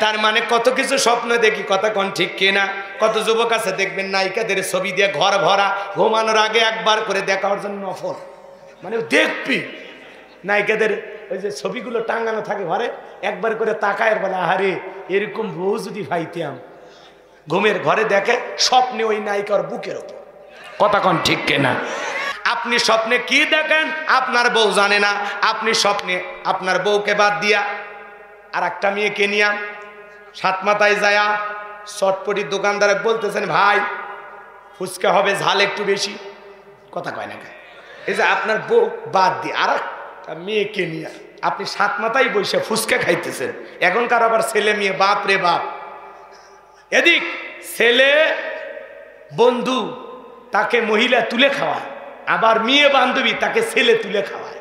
তার মানে কত কিছু স্বপ্ন দেখি, কথা কোন ঠিক কিনা? কত যুবক আছে দেখবেন নায়িকাদের ছবি দিয়ে ঘর ভরা, ঘুমানোর আগে একবার করে দেখার জন্য নফল, মানে দেখবি নায়িকাদের ওই যে ছবিগুলো টাঙানো থাকে ঘরে, একবার করে তাকায় বলে আহারে এরকম বউ যদি পাইতাম। ঘুমের ঘরে দেখে স্বপ্নে ওই নায়িকার বুকের ওপর, কথা কোন ঠিক কিনা? আপনি স্বপ্নে কি দেখেন আপনার বউ জানে না। আপনি স্বপ্নে আপনার বউকে বাদ দিয়া আর একটা মেয়েকে নিয়া সাত মাথায় যায়া চটপটির দোকানদার বলতেছেন ভাই ফুচকা হবে ঝাল একটু বেশি, কথা কয় না। এই যে আপনার বউ বাদ দিয়ে আর একটা মেয়েকে নিয়ে আপনি সাত মাথায় বসে ফুচকা খাইতেছেন। এখনকার আবার ছেলে মেয়ে, বাপ রে বাপ, এদিক ছেলে বন্ধু তাকে মহিলা তুলে খাওয়ায়, আবার মেয়ে বান্ধবী তাকে ছেলে তুলে খাওয়ায়,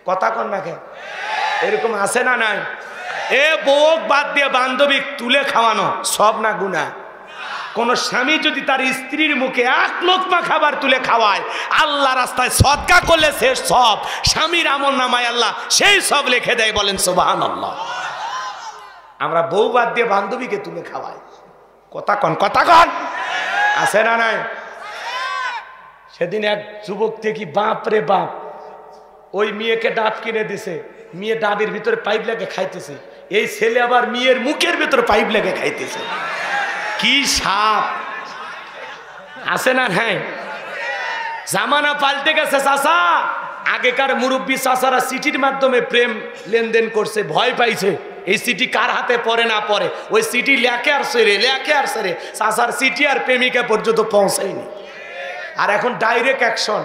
কথা কন না কেন? এরকম আছে না নাই? এ বউ বাদ দিয়ে বান্ধবী তুলে খাওয়ানো সব না গুনাহ? কোন স্বামী যদি তার স্ত্রীর মুখে এক লোকমা খাবার তুলে খাওয়ায়, আল্লাহ রাস্তায় সদকা করলে সে সব স্বামীর আমল নামায় আল্লাহ সেই সব লিখে দেয়, বলেন সুবহানাল্লাহ। আমরা বউ বাদ দিয়ে বান্ধবীকে তুলে খাওয়াই, কথা কন, কথা কন, আছে না নাই? সেদিন এক যুবক থেকে বাপ রে বাপ ওই মেয়েকে ডাব কিনে দিছে, মেয়ে ডাবের ভিতরে পাইপ লেগে খাইতেছে, এই ছেলে আবার মেয়ের মুখের ভিতরে পাইপ লেগে খাইতেছে। কি সাপ, আছে না? হ্যাঁ, জামানা পাল্টে গেছে চাচা। আগেকার মুরব্বী চাচারা চিঠির মাধ্যমে প্রেম লেনদেন করছে, ভয় পাইছে এই চিঠি কার হাতে পড়ে না পড়ে, ওই চিঠি লেখে আর সেরে লেখে আর সেরে চাচার চিঠি আর প্রেমিকা পর্যন্ত পৌঁছায়নি। আর এখন direct action,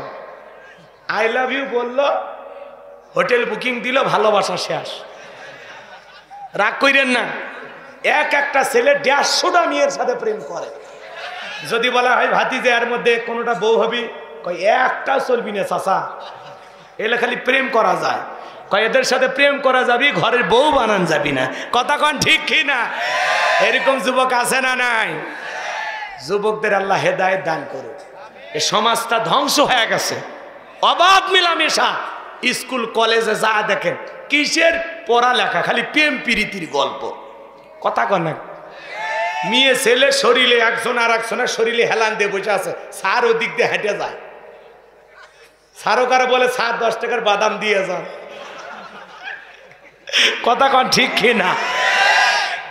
I love you বললো, হোটেল বুকিং দিল, ভালোবাসা শেষ। রাগ কইরেন না, একটা ছেলে 150টা মেয়ের সাথে প্রেম করে। যদি বলা হয় ভাতিজে এর মধ্যে কোনোটা বউ হবি, কয় একটাও চলবি না চাচা, এলে খালি প্রেম করা যায়। কয় এদের সাথে প্রেম করা যাবি, ঘরের বউ বানান যাবি না, কথা কন ঠিক কি না? এরকম যুবক আছে না নাই? যুবকদের আল্লাহ হেদায়েত দান করুক। এ সমাজটা ধ্বংস হয়ে গেছে, অবাধ মেলামেশা। স্কুল কলেজে যা দেখেন কিসের পড়ালেখা, খালি প্রেম প্রীতির গল্প, কথা কন না? মেয়ে ছেলে শরীরে একজন আর একজনের শরীরে হেলান দিয়ে বসে আছে, স্যার ওদিক দিয়ে হেঁটে যায়, স্যারও কারো বলে স্যার 10 টাকার বাদাম দিয়ে যান, কথা কন ঠিক কিনা?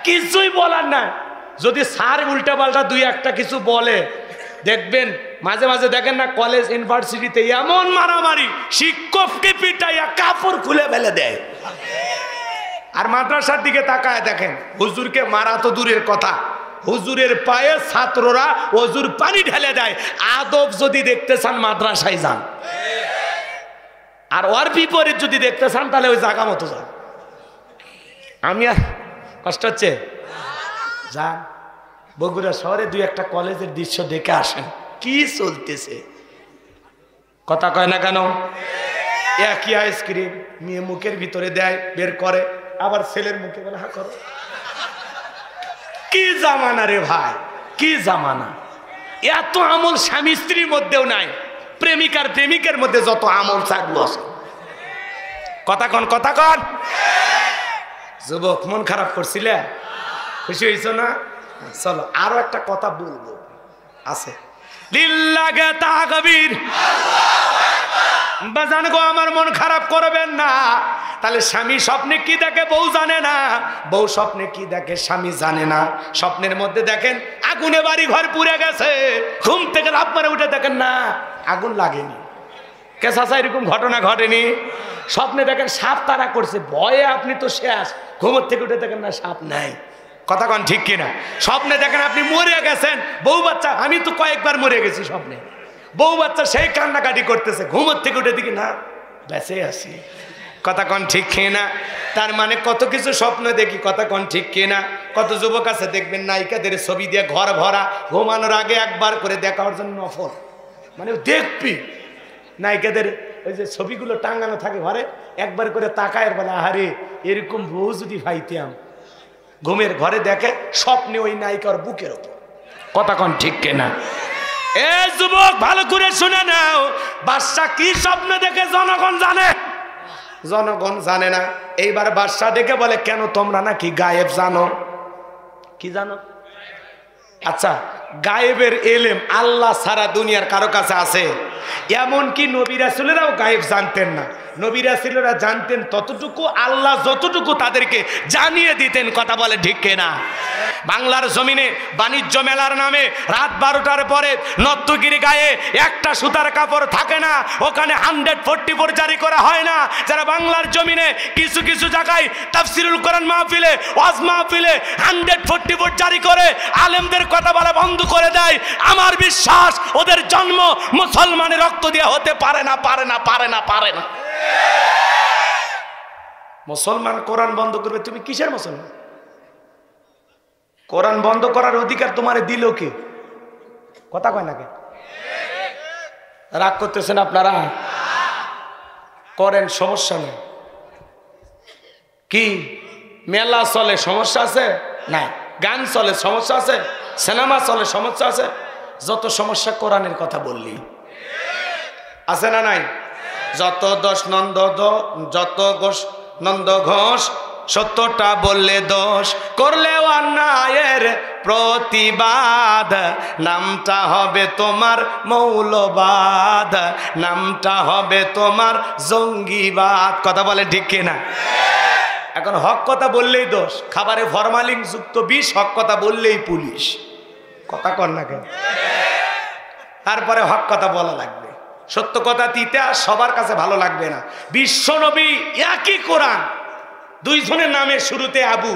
কিছুই বলার না। যদি স্যার উল্টা পাল্টা দুই একটা কিছু বলে, দেখবেন মাঝে মাঝে দেখেন না কলেজ ইউনিভার্সিটিতে এমন মারামারি, শিক্ষককে পিটাইয়া কাপড় খুলে ফেলে দেয়। আর মাদ্রাসার দিকে তাকায় দেখেন, হুজুরকে মারা তো দূরের কথা, হুজুরের পায়ে ছাত্ররা ওজুর পানি ঢেলে দেয়। আদব যদি দেখতে চান মাদ্রাসায় যান, আর ওর বিপরীত যদি দেখতে চান তাহলে ওই জায়গা মতো যান। আমি আর কষ্ট হচ্ছে, যান বগুড়া শহরে দুই একটা কলেজের দৃশ্য দেখে আসেন, কি চলতেছে, কথা কয় না কেন? একই আইসক্রিম মেয়ে মুখের ভিতরে দেয়, বের করে, আবার ছেলের মুখে বলে হা করো। কি জামানা রে ভাই, কি জামানা! এত আমল স্বামী স্ত্রীর মধ্যেও নাই, প্রেমিকার প্রেমিকের মধ্যে যত আমল চাগলো আছে, কথা কন, কথা কন। যুবক মন খারাপ করছিলে, খুশি হয়েছ না? চলো আরো একটা কথা বলবো আছে, লিল্লাহে তাকবীর। বাজান গো, আমার মন খারাপ করবেন না। তাহলে স্বামী স্বপ্নে কি দেখে বউ জানে না, বউ স্বপ্নে কি দেখে স্বামী জানে না। স্বপ্নের মধ্যে দেখেন আগুনে বাড়ি ঘর পুড়ে গেছে, ঘুম থেকে লাফ মারে উঠে দেখেন না আগুন লাগেনি। কে চাচা এরকম ঘটনা ঘটেনি? স্বপ্নে দেখেন সাপ তাড়া করছে, ভয়ে আপনি তো শেষ, ঘুমের থেকে উঠে দেখেন না সাপ নাই, কথা কন ঠিক কিনা? স্বপ্নে দেখেন আপনি মরে গেছেন, বউ বাচ্চা, আমি তো কয়েকবার মরে গেছি স্বপ্নে, বউ বাচ্চা সেই কান্নাকাটি করতেছে, ঘুমের থেকে উঠে দেখি না বেঁচে আছি, কথা কন ঠিক কিনা? তার মানে কত কিছু স্বপ্ন দেখি, কথা কন ঠিক কিনা? কত যুবক আছে দেখবেন নায়িকাদের ছবি দিয়ে ঘর ভরা, ঘুমানোর আগে একবার করে দেখার জন্য নফল, মানে দেখবি নায়িকাদের ওই যে ছবিগুলো টাঙানো থাকে ঘরে, একবার করে তাকায় বলে আহারে এরকম বউ যদি পাইতাম। ঘুমের ঘরে দেখে স্বপ্নে ওই নায়িকার বুকের ওপর, কথা কন ঠিক কিনা? এ যুবক ভালো করে শুনে নাও, বাদশা কি স্বপ্ন দেখে জনগণ জানে? জনগণ জানে না। এইবার বাদশা ডেকে বলে কেন তোমরা নাকি গায়েব জানো? কি জানো? আচ্ছা, গায়েবের এলেম আল্লাহ সারা দুনিয়ার কারো কাছে আছে? এমনকি নবী রাসূলেরাও গায়েব জানতেন না। নবী রাসূলেরা জানতেন ততটুকু, আল্লাহ যতটুকু তাদেরকে জানিয়ে দিতেন। কথা বলে ঠিক কিনা? বাংলার জমিনে বাণিজ্য মেলার নামে রাত 12টার পরে নর্তকীর গায়ে একটা সুতার কাপড় থাকে না, ওখানে 144 জারি করা হয় না। যারা বাংলার জমিনে কিছু কিছু জায়গায় তাফসিরুল কোরআন মাহফিলে, ওয়াজ মাহফিলে 144 জারি করে আলেমদের কথা বলা বন্ধ করে দেয়, আমার বিশ্বাস ওদের জন্ম মুসলমানের রক্ত দিয়ে হতে পারে না, পারে না, পারে না, পারে না। মুসলমান কোরআন বন্ধ করবে? তুমি কিসের মুসলমান? কোরআন বন্ধ করার অধিকার তোমারে দিল কে? কথা কয় না কে? রাগ করতেছেন আপনারা? করেন, সমস্যা নেই। কি মেলা চলে, সমস্যা আছে? না। গান চলে, সমস্যা আছে? সিনেমা চলে, সমস্যা আছে? যত সমস্যা কোরআনের কথা বললি আছে না নাই? যত দোষ নন্দ, যত ঘোষ নন্দ ঘোষ, সত্যটা বললে দোষ, করলে অন্যায়ের প্রতিবাদ, নামটা হবে তোমার মৌলবাদ, নামটা হবে তোমার জঙ্গিবাদ। কথা বলে ঠিক কিনা? এখন হক কথা বললেই দোষ, খাবারে ফরমালিন যুক্ত বিষ, হক কথা বললেই পুলিশ। কথা কর না কেন? তারপরে হক কথা বলা লাগবে। সত্য কথা দিতে আর সবার কাছে ভালো লাগবে না। বিশ্ব নবী একই কোরআন, দুইজনের নামের শুরুতে আবু,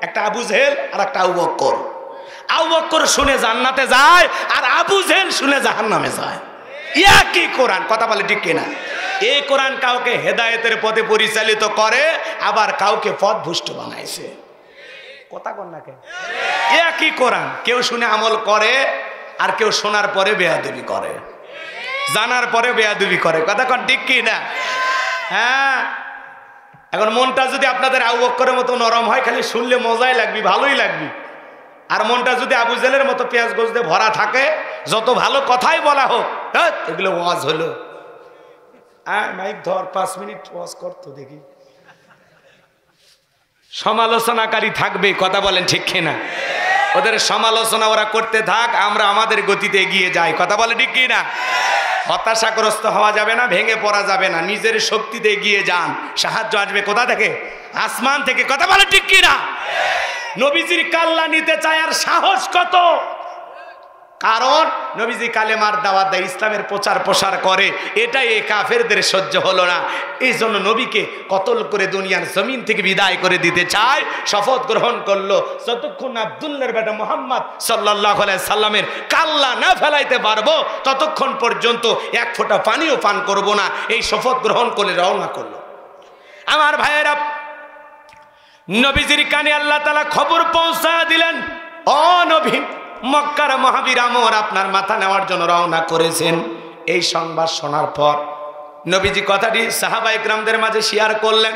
একটা আবু জেহেল আর একটা আবু বকর। আবু বকর শুনে জান্নাতে যায় আর আবু জেহেল শুনে জাহান্নামে যায়। একই কোরআন। কথা বলে ঠিক কিনা? এই কোরআন কাউকে হেদায়েতের পথে পরিচালিত করে, আবার কাউকে পথভ্রষ্ট বানাইছে। কথা কর না কেন? একই কোরআন, কেউ শুনে আমল করে আর কেউ শোনার পরে বেয়াদবি করে, জানার পরে বেয়াদবি করে। কথা কন ঠিক কিনা? হ্যাঁ। এখন মনটা যদি আপনাদের আবু বকরের মতো নরম হয়, খালি শুনলে মজাই লাগবে, ভালোই লাগবে। আর মনটা যদি আবু জেলের মতো পেঁয়াজ গোছ দিয়ে ভরা থাকে, যত ভালো কথাই বলা হোক, এগুলো ওয়াজ হলো। মাইক ধর, 5 মিনিট ওয়াজ করতো দেখি। সমালোচনাকারী থাকবে। কথা বলেন ঠিক কিনা? ওদের সমালোচনা ওরা করতে থাক, আমরা আমাদের গতিতে এগিয়ে যাই। কথা বলে ঠিক কিনা? হতাশাগ্রস্ত হওয়া যাবে না, ভেঙে পড়া যাবে না, নিজের শক্তিতে এগিয়ে যান। সাহায্য আসবে কোথা থেকে? আসমান থেকে। কথা বলে ঠিক কিনা? নবীজির কাল্লা নিতে চায় আর সাহস কত? কারণ নবীজি কালেমার দাওয়াত দেয়, ইসলামের প্রচার প্রসার করে, এটাই এই কাফেরদের সহ্য হলো না। এই জন্য নবীকে কতল করে দুনিয়ার জমিন থেকে বিদায় করে দিতে চায়। শপথ গ্রহণ করলো, যতক্ষণ আব্দুল্লাহর বেটা মুহাম্মদ সাল্লাল্লাহু আলাইহি সাল্লামের কাল্লা না ফেলাইতে পারবো, ততক্ষণ পর্যন্ত এক ফোঁটা পানিও পান করব না। এই শপথ গ্রহণ করে রওনা করলো। আমার ভাইয়েরা, নবীজির কানে আল্লাহ তাআলা খবর পৌঁছা দিলেন, ও নবী, মক্কার মহাবীর আমর আপনার মাথা নেওয়ার জন্য রওনা করেছেন। এই সংবাদ শোনার পর নবীজি কথাটি সাহাবা ইকরামদের মাঝে শেয়ার করলেন।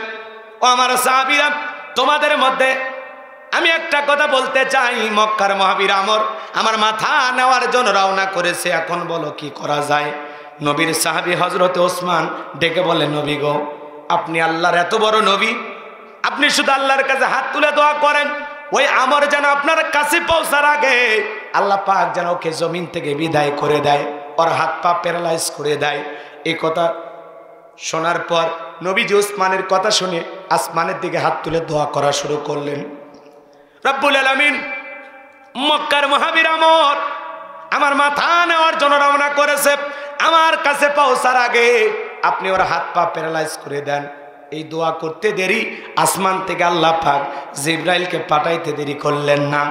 ও আমার সাহাবীরা, তোমাদের মধ্যে আমি একটা কথা বলতে চাই, মক্কার মহাবীর আমর আমার মাথা নেওয়ার জন্য রওনা করেছে, এখন বলো কি করা যায়? নবীর সাহাবী হযরতে ওসমান ডেকে বলে, নবী গো, আপনি আল্লাহর এত বড় নবী, আপনি শুধু আল্লাহর কাছে হাত তুলে দোয়া করেন, ওই আমর যেন আপনার কাছে পৌঁছার আগে আল্লাহ পাক যেন ওকে জমিন থেকে বিদায় করে দেয়, ওর হাত পা প্যারালাইজ করে দেয়। এই কথা শোনার পর নবীজি ওসমানের কথা শুনে আসমানের দিকে হাত তুলে দোয়া করা শুরু করলেন। রব্বুল আলামিন, মক্কার মহাবীর আমর আমার মাথা নেওয়ার জন্য রওনা করেছে, আমার কাছে পৌঁছার আগে আপনি ওর হাত পা প্যারালাইজ করে দেন। এই দোয়া করতে দেরি আসমান থেকে আল্লাহ পাক জিবরাইলকে পাঠাইতে দেরি করলেন না।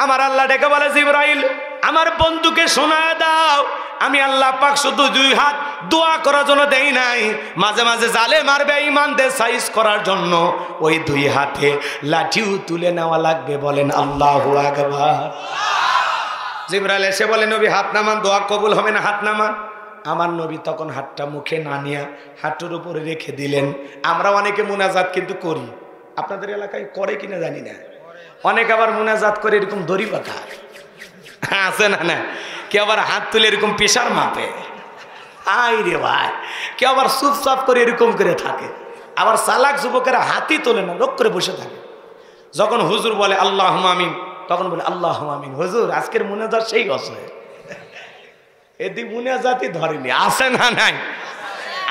আমার আল্লাহ ডেকে বলে, জিবরাইল, আমার বন্ধুকে শোনায় দাও, আমি আল্লাহ পাক শুধু 2 হাত দোয়া করার জন্য দেই নাই, মাঝে মাঝে জালে মারবে ইমানদের সাইজ করার জন্য ওই 2 হাতে লাঠিও তুলে নেওয়া লাগবে। বলেন আল্লাহু আকবার। জিবরাইল এসে বলে, নবী হাত নামান, দোয়া কবুল হবে না, হাত নামান। আমার নবী তখন হাতটা মুখে না নিয়ে হাঁটুর উপরে রেখে দিলেন। আমরা অনেকে মুনাজাত কিন্তু করি, আপনাদের এলাকায় করে কিনা জানি না। অনেকে আবার মুনাজাত করে এরকম দড়ি পাতা আছে না, না কেউ আবার হাত তুলে এরকম পেশার মাপে, আই রে ভাই, কেউ আবার চুপচাপ করে এরকম করে থাকে। আবার চালাক যুবকেরা হাতই তোলে না, রোগ করে বসে থাকে। যখন হুজুর বলে আল্লাহুম্মা আমিন, তখন বলে আল্লাহ আমিন। হুজুর আজকের মুনাজাত সেই গছে, এদিক মুনাজাতই ধরেনি, আছে না নাই?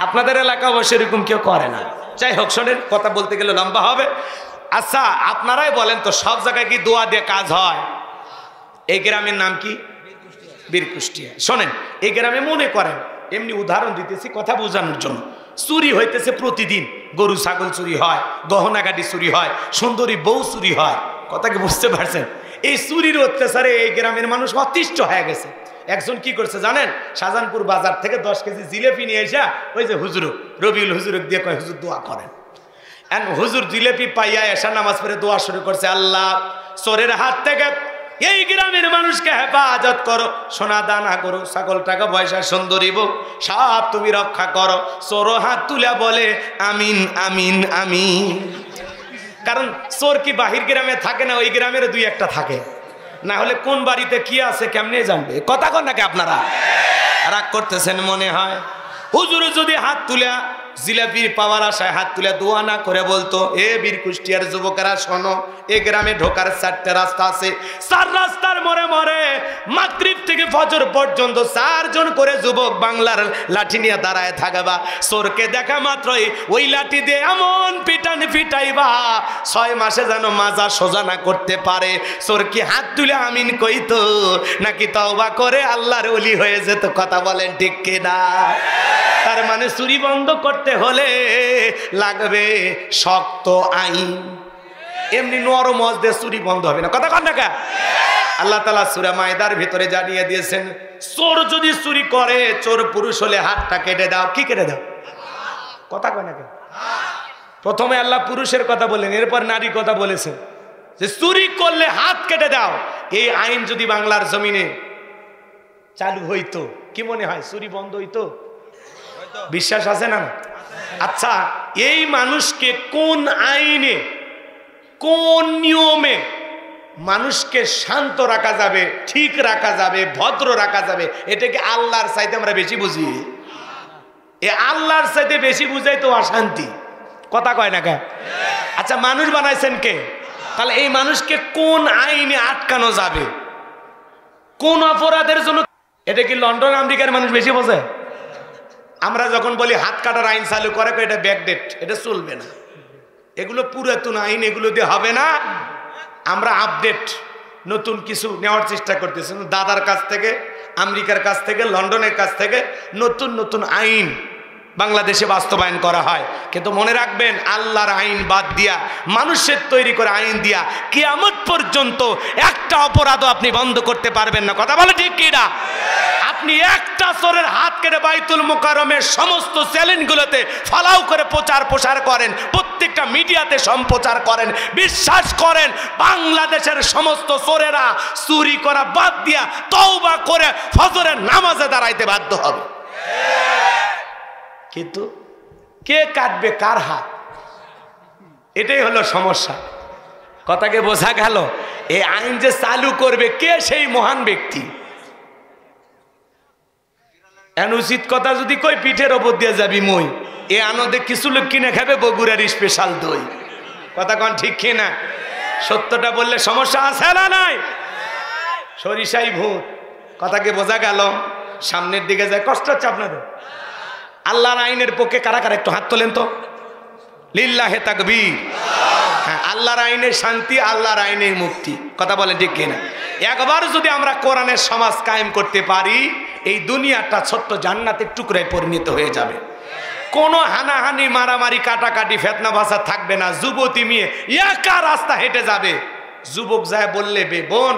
আপনাদের এলাকা অবশ্য এরকম কেউ করে না। যাই হোক, শোনেন, কথা বলতে গেলে লম্বা হবে। আচ্ছা আপনারাই বলেন তো, সব জায়গায় কি দোয়া দিয়ে কাজ হয়? এই গ্রামের নাম কি? বীরকুষ্টিয়া। শোনেন, এই গ্রামে মনে করেন, এমনি উদাহরণ দিতেছি কথা বোঝানোর জন্য, চুরি হইতেছে প্রতিদিন, গরু ছাগল চুরি হয়, গহনাগাটি চুরি হয়, সুন্দরী বউ চুরি হয়। কথা কি বুঝতে পারছেন? এই চুরির অত্যাচারে এই গ্রামের মানুষ অতিষ্ঠ হয়ে গেছে। একজন কি করছে জানেন? শাহজাহানপুর বাজার থেকে 10 কেজি জিলেপি নিয়ে এসে ওই যে হুজুর রবিউল হুজুর দিয়ে কয়, হুজুর দোয়া করেন। এন্ড হুজুর জিলেপি পাইয়া এসা নামাজ পড়ে দোয়া শুরু করছে, আল্লাহ চোরের হাত থেকে এই গ্রামের মানুষকে হেফাজত করো, সোনা দানা করো, ছাগল টাকা পয়সা সুন্দরী বউ সব তুমি রক্ষা করো। চোর হাত তুলে বলে আমিন আমিন আমিন। কারণ চোর কি বাহির গ্রামে থাকে না, ওই গ্রামের দুই একটা থাকে, না হলে কোন বাড়িতে কি আছে কেমনে জানবে? কথা কন নাকি আপনারা? রাগ করতেছেন মনে হয়। হুজুর যদি হাত তুলে জিলাপির পাওয়ার আশায় হাত তুলে দোয়া না করে বলতো, এ বীরকুষ্টিয়ার যুবকেরা শোনো, এ গ্রামে ঢোকার 4টে রাস্তা আছে, 4 রাস্তার মোড়ে মোড়ে মাগরিব থেকে ফজর পর্যন্ত 4 জন করে যুবক বাংলার লাঠি নিয়ে দাঁড়ায় থাকবা। চোরকে দেখা মাত্রই ওই লাঠি দিয়ে এমন পিটানি পিটাইবা 6 মাসে যেন মাজা সোজা না করতে পারে। চোর কি হাত তুলে আমিন কইতো, নাকি তওবা করে আল্লাহর ওলি হয়ে যেত? কথা বলেন ঠিক কিনা? তার মানে চুরি বন্ধ করতে হলে লাগবে শক্ত আইন, এমনি নরম মজদে চুরি বন্ধ হবে না। কথা কন না? আল্লাহ তাআলা সূরা মায়দার ভিতরে জানিয়ে দিয়েছেন, চোর যদি চুরি করে, চোর পুরুষ হলে হাতটা কেটে দাও। কি কেটে দাও? কথা কয় না? প্রথমে আল্লাহ পুরুষের কথা বললেন, এরপর নারী কথা বলেছেন যে চুরি করলে হাত কেটে দাও। এই আইন যদি বাংলার জমিনে চালু হইতো, কি মনে হয় চুরি বন্ধ হইতো? বিশ্বাস আছে না? আচ্ছা, এই মানুষকে কোন আইনে, কোন নিয়মে মানুষকে শান্ত রাখা যাবে, ঠিক রাখা যাবে, ভদ্র রাখা যাবে? এটাকে আল্লাহর চাইতে আমরা বেশি বুঝি। এ আল্লাহর চাইতে বেশি বুঝাই তো অশান্তি। কথা কয় না কে? আচ্ছা, মানুষ বানাইছেন কে? তাহলে এই মানুষকে কোন আইনে আটকানো যাবে, কোন অপরাধের জন্য? এটা কি লন্ডন আমেরিকার মানুষ বেশি বোঝে? আমরা যখন বলি হাত কাটার আইন চালু করে, এটা ব্যাকডেট, এটা চলবে না, এগুলো পুরাতন আইন, এগুলো দিয়ে হবে না। আমরা আপডেট নতুন কিছু নেওয়ার চেষ্টা করতেছি, দাদার কাছ থেকে, আমেরিকার কাছ থেকে, লন্ডনের কাছ থেকে নতুন নতুন আইন বাংলাদেশে বাস্তবায়ন করা হয়। কিন্তু মনে রাখবেন, আল্লাহর আইন বাদ দিয়া, মানুষের তৈরি করে আইন দিয়া কিয়ামত পর্যন্ত একটা অপরাধও আপনি বন্ধ করতে পারবেন না। কথা বলে ঠিক কি না? আপনি একটা চোরের হাত কেটে বাইতুল মুকাররমের সমস্ত চ্যানেলগুলোতে ফলাও করে প্রচার করেন, প্রত্যেকটা মিডিয়াতে সম্প্রচার করেন, বিশ্বাস করেন বাংলাদেশের সমস্ত চোরেরা চুরি করা বাদ দিয়া তওবা করে ফজরের নামাজে দাঁড়াইতে বাধ্য হবে। কিন্তু কে কাটবে কার হাত, এটাই হলো সমস্যা। কথাকে বোঝা গেল? এই আইন যে চালু করবে, কে সেই মহান ব্যক্তি? উচিত কথা যদি কই, পিঠের ওপর দিয়ে যাবি মই, এ আনন্দে কিছু লোক কিনে খাবে বগুড়ার স্পেশাল দই। কথা কন ঠিক কিনা? সত্যটা বললে সমস্যা আছে না নাই? সরিষাই ভূত। কথাকে বোঝা গেল? সামনের দিকে যায়, কষ্ট হচ্ছে আপনাদের? আল্লাহর আইনের পক্ষে কারা কারা একটু হাত তোলেন তো? লিল্লাহে তাকবীর। হ্যাঁ, আল্লাহর আইনের শান্তি, আল্লাহর আইনের মুক্তি। কথা বলেন ঠিক কিনা? একবার যদি আমরা কোরআনের সমাজ কায়েম করতে পারি, এই দুনিয়াটা ছোট্ট জান্নাতের টুকরায় পরিণত হয়ে যাবে। কোনো হানাহানি, মারামারি, কাটাকাটি, ফেতনা ভাষা থাকবে না। যুবতী মেয়ে একা রাস্তা হেঁটে যাবে, যুবক যায় বললে, বে বোন,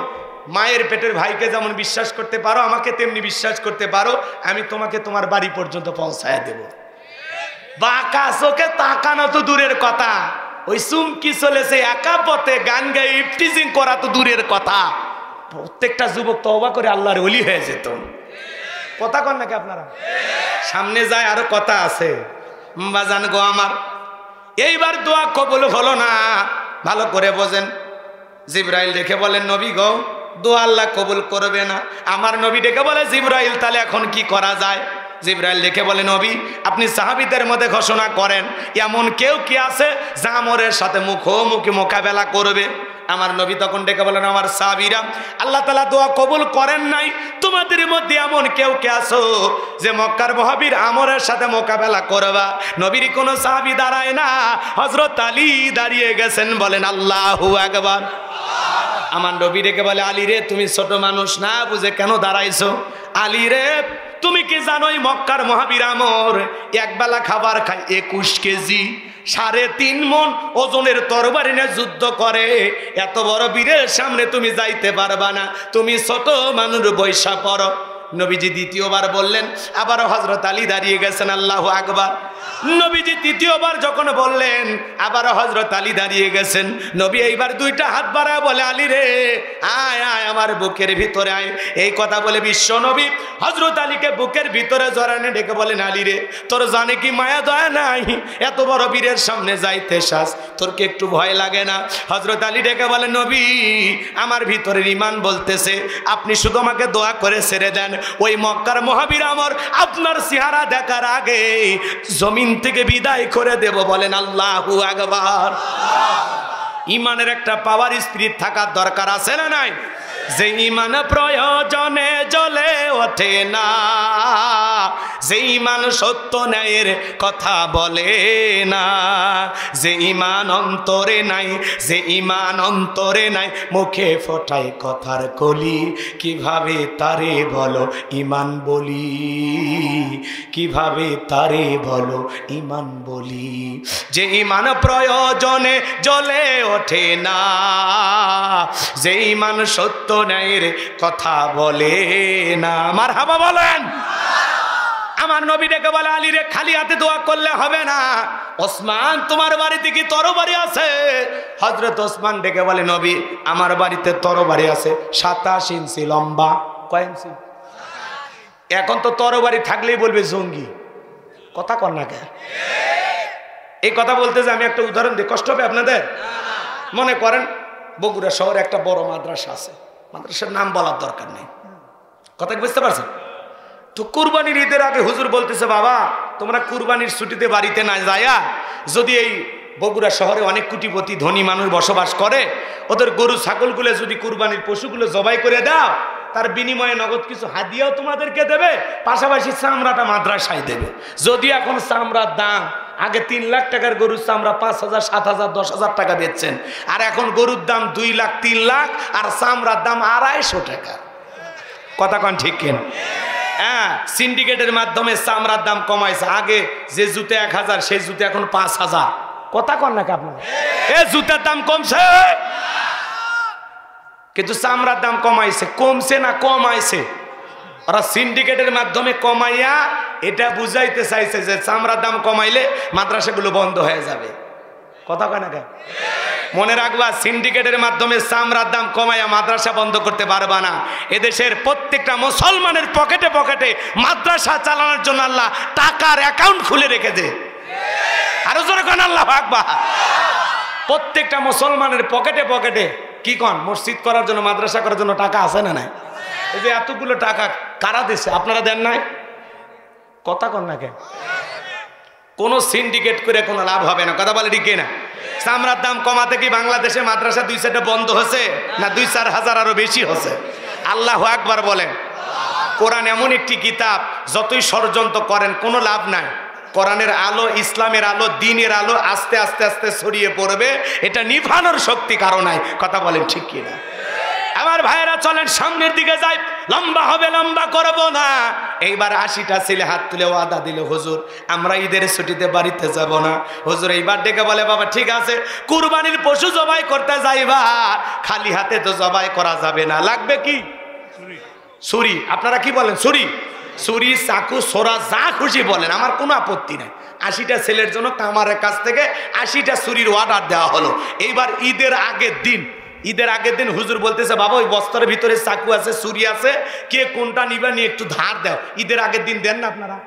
মায়ের পেটের ভাইকে যেমন বিশ্বাস করতে পারো, আমাকে তেমনি বিশ্বাস করতে পারো, আমি তোমাকে তোমার বাড়ি পর্যন্ত পৌঁছায় দেব। বাঁকা চোখে তাকানো তো দূরের কথা, ওই চুমকি চলেছে একা পথে গান গায়ে ইফটিজিং করা তো দূরের কথা। প্রত্যেকটা যুবক তওবা করে আল্লাহর ওলি হয়ে যেত। কথা কন নাকি আপনারা? সামনে যায় আরো কথা আছে। বাজান গো আমার, এইবার দোয়া কবুল হলো না, ভালো করে বোঝেন। জিবরাইল ডেকে বলেন, নবী গো, দোয়া আল্লাহ কবুল করবে না। আমার নবী ডেকে বলে, জিবরাইল তাহলে এখন কি করা যায়? জিবরাইল ডেকে বলে, নবী আপনি সাহাবীদের মধ্যে ঘোষণা করেন, এমন কেউ কি আছে যা আমরের সাথে মুখোমুখি মোকাবেলা করবে? আমার নবী তখন ডেকে বলেন, আমার সাহাবীরা, আল্লাহ তাআলা দোয়া কবুল করেন নাই। তোমাদের মধ্যে এমন কেউ কে আছো যে মক্কার মহাবীর আমরের সাথে মোকাবেলা করবা? নবীর কোন সাহাবী দাঁড়ায় না, হযরত আলী দাঁড়িয়ে গেছেন। বলেন আল্লাহু আকবার। আমার নবী ডেকে বলে, আলী রে, তুমি ছোট মানুষ না বুঝে কেন দাঁড়াইছো? আলী রে, তুমি কি জানোই মক্কার মহাবীর আমর একবেলা খাবার খায় 21 কেজি, 3.5 মণ ওজনের তরবারি নিয়ে যুদ্ধ করে। এত বড় বীরের সামনে তুমি যাইতে পারবা না, তুমি ছোট মানুষ, বৈশা পড়ো। নবীজি দ্বিতীয়বার বললেন, আবারও হযরত আলী দাঁড়িয়ে গেছেন। আল্লাহু আকবার। নবীজি তৃতীয়বার যখন বললেন, আবারও হযরত আলী দাঁড়িয়ে গেছেন। নবী এইবার 2টা হাত বাড়ায় বলে, আলী রে, আয় আয় আমার বুকের ভিতরে আয়। এই কথা বলে বিশ্ব নবী হযরত আলীকে বুকের ভিতরে জড়ানে ডেকে বলেন, আলী রে, তোর জানে কি মায়া দয়া নাই? এত বড় বীরের সামনে যাইতে চাস, তোর কি একটু ভয় লাগে না? হযরত আলী ডেকে বলেন, নবী, আমার ভিতরের ঈমান বলতেছে আপনি শুধু আমাকে দোয়া করে ছেড়ে দেন। ওই মক্কার মহাবীর আমর আপনার চেহারা দেখার আগে জমিন থেকে বিদায় করে দেব। বলেন আল্লাহু আকবার। ঈমানের একটা পাওয়ার স্পিরিট থাকার দরকার আছে না নাই? যে ঈমান প্রয়োজনে জ্বলে ওঠে না, যে ঈমান সত্য ন্যায়ের কথা বলে না, যে ঈমান অন্তরে নাই, যে ঈমান অন্তরে নাই, মুখে ফোটায় কথার কলি, কিভাবে তারে বলো ঈমান বলি, কিভাবে তারে বলো ঈমান বলি। যে ঈমান প্রয়োজনে জ্বলে ওঠে না, যে ঈমান সত্য ন্যায়ের কথা বলে না। মারহাবা বলেন। আমার নবী ডেকে বলে, আলী রে, খালি হাতে দোয়া করলে হবে না। ওসমান, তোমার বাড়িতে কি তরবারি আছে? হযরত ওসমান ডেকে বলে, নবী, আমার বাড়িতে তরবারি আছে 27 ইঞ্চি লম্বা। কয় ইঞ্চি? এখন তো তরবারি থাকলেই বলবে জঙ্গি। কথা কর না কে? এই কথা বলতে যে আমি একটা উদাহরণ দিই, কষ্ট হবে আপনাদের? মনে করেন বগুড়া শহরে একটা বড় মাদ্রাসা আছে, মাদ্রাসার নাম বলার দরকার নেই, কথা বুঝতে পারছেন তো? কুরবানির ঈদের আগে হুজুর বলতেছে, বাবা তোমরা কুরবানির ছুটিতে বাড়িতে না যায়া যদি এই বগুড়া শহরে অনেক কোটিপতি ধনী মানুষ বসবাস করে, ওদের গরু ছাগলগুলো যদি কুরবানির পশুগুলো জবাই করে দাও, তার বিনিময়ে নগদ কিছু হাদিয়াও তোমাদেরকে দেবে, পাশাপাশি চামড়াটা মাদ্রাসায় দেবে। যদি এখন চামড়ার দাম, আগে 3 লাখ টাকার গরুর চামড়া 5,000, 7,000, 10,000 টাকা বেচছেন, আর এখন গরুর দাম 2 লাখ, 3 লাখ, আর চামড়ার দাম 250 টাকা। কথা কন ঠিক কিনা? হ্যাঁ, সিন্ডিকেটের মাধ্যমে চামড়ার দাম কমাইছে। আগে যে জুতে 1000, সেই জুতে এখন 5000। কথা কন নাকি আপনার? এ জুতার দাম কমছে, কিন্তু চামড়ার দাম কমাইছে। কমছে না কমাইছে? ওরা সিন্ডিকেটের মাধ্যমে কমাইয়া এটা বুঝাইতে চাইছে যে চামড়ার দাম কমাইলে মাদ্রাসাগুলো বন্ধ হয়ে যাবে। কথা কয় না কেন? মনে রাখবা, সিন্ডিকেটের মাধ্যমে চামড়ার দাম কমাইয়া মাদ্রাসা বন্ধ করতে পারবা না। এদেশের প্রত্যেকটা মুসলমানের পকেটে পকেটে মাদ্রাসা চালানোর জন্য আল্লাহ টাকার অ্যাকাউন্ট খুলে রেখেছে। আরো জোরে কোন আল্লাহু আকবার। প্রত্যেকটা মুসলমানের পকেটে পকেটে কি কন, মসজিদ করার জন্য, মাদ্রাসা করার জন্য টাকা আছে না নাই? এই যে এতগুলো টাকা কারা দিছে? আপনারা দেন নাই? কথা কন না কেন? কোন সিন্ডিকেট করে কোনো লাভ হবে না। কথা বলে ঠিক না? চামড়ার দাম কমাতে কি বাংলাদেশে মাদ্রাসা 2-4টা বন্ধ হয়েছে না 2-4 হাজার আরো বেশি হয়েছে? আল্লাহু আকবার বলেন। কোরআন এমন একটি কিতাব, যতই ষড়যন্ত্র করেন কোনো লাভ নাই। কোরআনের আলো, ইসলামের আলো, দ্বীনের আলো আস্তে আস্তে আস্তে ছড়িয়ে পড়বে। এটা নিভানোর শক্তি কারো নাই। কথা বলেন ঠিক কি না? আমার ভাইয়েরা চলেন সামনের দিকে যাই। লম্বা হবে, লম্বা করব না। এইবার 80টা ছেলে হাত তুলে ওয়াদা দিল, হুজুর আমরা ঈদের ছুটিতে বাড়িতে যাব না। হুজুর এইবার ডেকে বলে, বাবা ঠিক আছে, কুরবানির পশু জবাই করতে যাইবা, খালি হাতে তো জবাই করা যাবে না, লাগবে কি? ছুরি। আপনারা কি বলেন? ছুরি, ছুরি, চাকু, সোরা, যা খুশি বলেন, আমার কোনো আপত্তি নাই। 80টা ছেলের জন্য কামারের কাছ থেকে 80টা ছুরির অর্ডার দেওয়া হলো। এইবার ঈদের আগের দিন হুজুর বলতেছে, বাবা ওই বস্তার ভিতরে চাকু আছে, ছুরি আছে, কে কোনটা নিবে নিয়ে একটু ধার দাও। ঈদের আগের দিন দেন না আপনারা?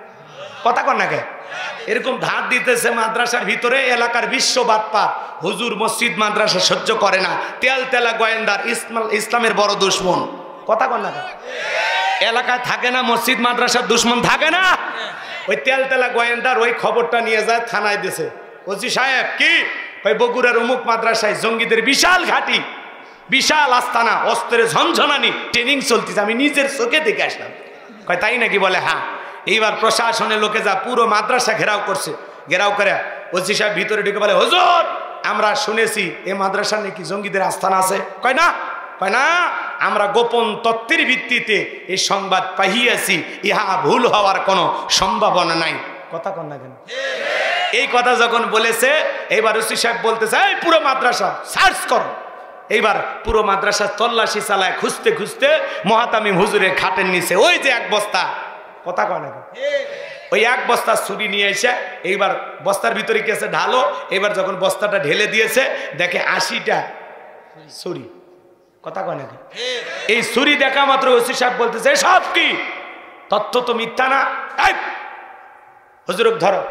কথা কন না কে? এরকম ধার দিতেছে মাদ্রাসার ভিতরে। এলাকার বিশ্ববাদ পাপ হুজুর মসজিদ মাদ্রাসা সহ্য করে না। তেলা গোয়েন্দার ইসলামের বড় দুশ্মন। কথা কন না কে? এলাকায় থাকে না মসজিদ মাদ্রাসার দুশ্মন থাকে না? ওই তেলা গোয়েন্দার ওই খবরটা নিয়ে যায় থানায় দিছে। ওসি সাহেব, কি ওই বগুড়ার অমুক মাদ্রাসায় জঙ্গিদের বিশাল ঘাঁটি, বিশাল আস্তানা, অস্ত্রের ঝনঝনানি ট্রেনিং চলতেছে, আমি নিজের চোখে দেখে আসলাম। কয় তাই নাকি? বলে হ্যাঁ। এইবার প্রশাসনের লোকে যা পুরো মাদ্রাসা ঘেরাও করছে, ঘেরাও করে ওসি সাহেব ভিতরে ঢুকে বলে হুজুর আমরা শুনেছি এই মাদ্রাসা নাকি জঙ্গিদের আস্থান আছে। কয় না, কয় না, আমরা গোপন তথ্যের ভিত্তিতে এই সংবাদ পাইয়াছি, ইহা ভুল হওয়ার কোনো সম্ভাবনা নাই। কথা কন না কেন? এই কথা যখন বলেছে এইবার ওসি সাহেব বলতেছে এই পুরো মাদ্রাসা সার্চ করো। এইবার পুরো মাদ্রাসা তল্লাশি চালায়, খুঁজতে খুঁজতে মহাতামিম হুজুরের খাটের নিচে ওই যে এক বস্তা, কথা কয় না, ওই এক বস্তা ছুরি নিয়ে এসে এইবার বস্তার ভিতরে গেছে ঢালো। এবার যখন বস্তাটা ঢেলে দিয়েছে দেখে 80টা ছুরি। কথা কয় নাকি? এই ছুরি দেখা মাত্র ওসি সাহেব বলতেছে সব কি তথ্য তো মিথ্যা না, হুজুরক ধরো।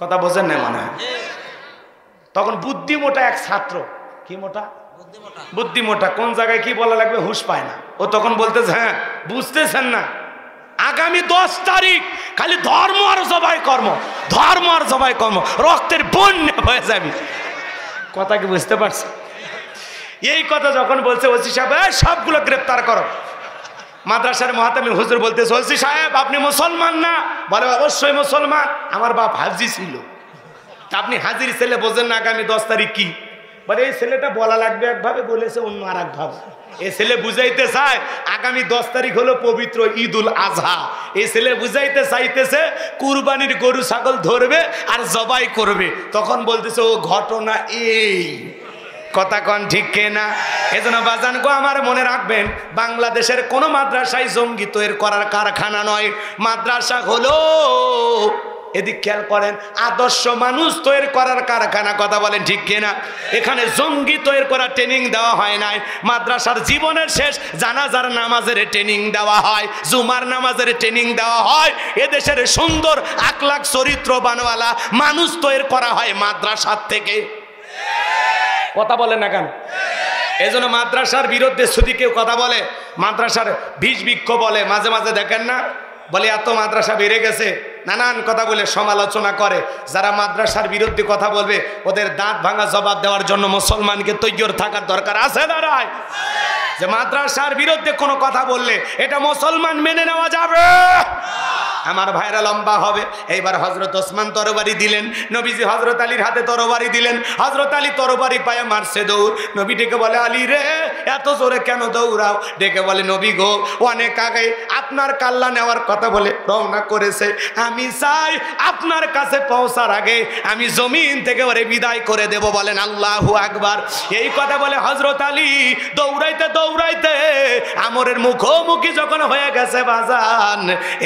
কথা বোঝেন না মনে হয়? তখন বুদ্ধি মোটা এক ছাত্র, কি মোটা? বুদ্ধি মোটা, কোন জায়গায় কি বলা লাগবে হুঁশ পায় না। ও তখন বলতেছে হ্যাঁ বুঝতেছেন না, আগামী 10 তারিখ খালি ধর্ম আর জবাই কর্ম, ধর্ম আর জবাই কর্ম, রক্তের বন্যা হয়ে যাবে। কথা কি বুঝতে পারছে? এই কথা যখন বলছে ওসি সাহেব সবগুলো গ্রেপ্তার করো। মাদ্রাসার মহাতামিম হুজুর বলতেছে ওসি সাহেব আপনি মুসলমান না? বলে অবশ্যই মুসলমান, আমার বাপ হাজি ছিল। আপনি হাজির ছেলে বোঝেন না আগামী 10 তারিখ কি? বলে এই ছেলেটা বলা লাগবে একভাবে, বলেছে অন্য আর একভাবে। এই ছেলে বুঝাইতে চায় আগামী 10 তারিখ হলো পবিত্র ঈদুল আজহা। এই ছেলে বুঝাইতে চাইতেছে কুরবানির গরু ছাগল ধরবে আর জবাই করবে। তখন বলতেছে ও ঘটনা এই। কথা কন ঠিক না? এজন্য বাজান গো আমার মনে রাখবেন, বাংলাদেশের কোন মাদ্রাসায় জঙ্গি তৈরি করার কারখানা নয়। মাদ্রাসা হলো, এদিক খেয়াল করেন, আদর্শ মানুষ তৈরি করার কারখানা। কথা বলেন ঠিক কিনা? এখানে জঙ্গি তৈরি করার ট্রেনিং দেওয়া হয় নাই। মাদ্রাসার জীবনের শেষ জানাজার নামাজের ট্রেনিং দেওয়া হয়, জুমার নামাজের ট্রেনিং দেওয়া হয়। এদেশের সুন্দর আখলাক চরিত্রবানওয়ালা মানুষ তৈরি করা হয় মাদ্রাসার থেকে। কথা বলেন না কেন? এজন্য মাদ্রাসার বিরুদ্ধে যদি কেউ কথা বলে, মাদ্রাসার বিষ বৃক্ষ বলে, মাঝে মাঝে দেখেন না বলে এত মাদ্রাসা বেড়ে গেছে, নানান কথা বলে সমালোচনা করে। যারা মাদ্রাসার বিরুদ্ধে কথা বলবে ওদের দাঁত ভাঙা জবাব দেওয়ার জন্য মুসলমানকে তৈরি থাকার দরকার আছে দাঁড়ায়, যে মাদ্রাসার বিরুদ্ধে কোনো কথা বললে এটা মুসলমান মেনে নেওয়া যাবে। আমার ভাইরা লম্বা হবে। এইবার হযরত ওসমান তরবারি দিলেন, নবীজি হযরত আলীর হাতে তরবারি দিলেন। হযরত আলী তরবারি পায়ে মারছে দৌড়। নবী ডেকে বলে আলী রে এত জোরে কেন দৌড়াও? ডেকে বলে নবী গো অনেক আগে আপনার কাল্লা নেওয়ার কথা বলে রওনা করেছে, আমি চাই আপনার কাছে পৌঁছার আগে আমি জমিন থেকে ওরে বিদায় করে দেব। বলেন আল্লাহু আকবার। এই কথা বলে হযরত আলী দৌড়াইতে দৌড়াইতে আমরের মুখোমুখি যখন হয়ে গেছে বাজান,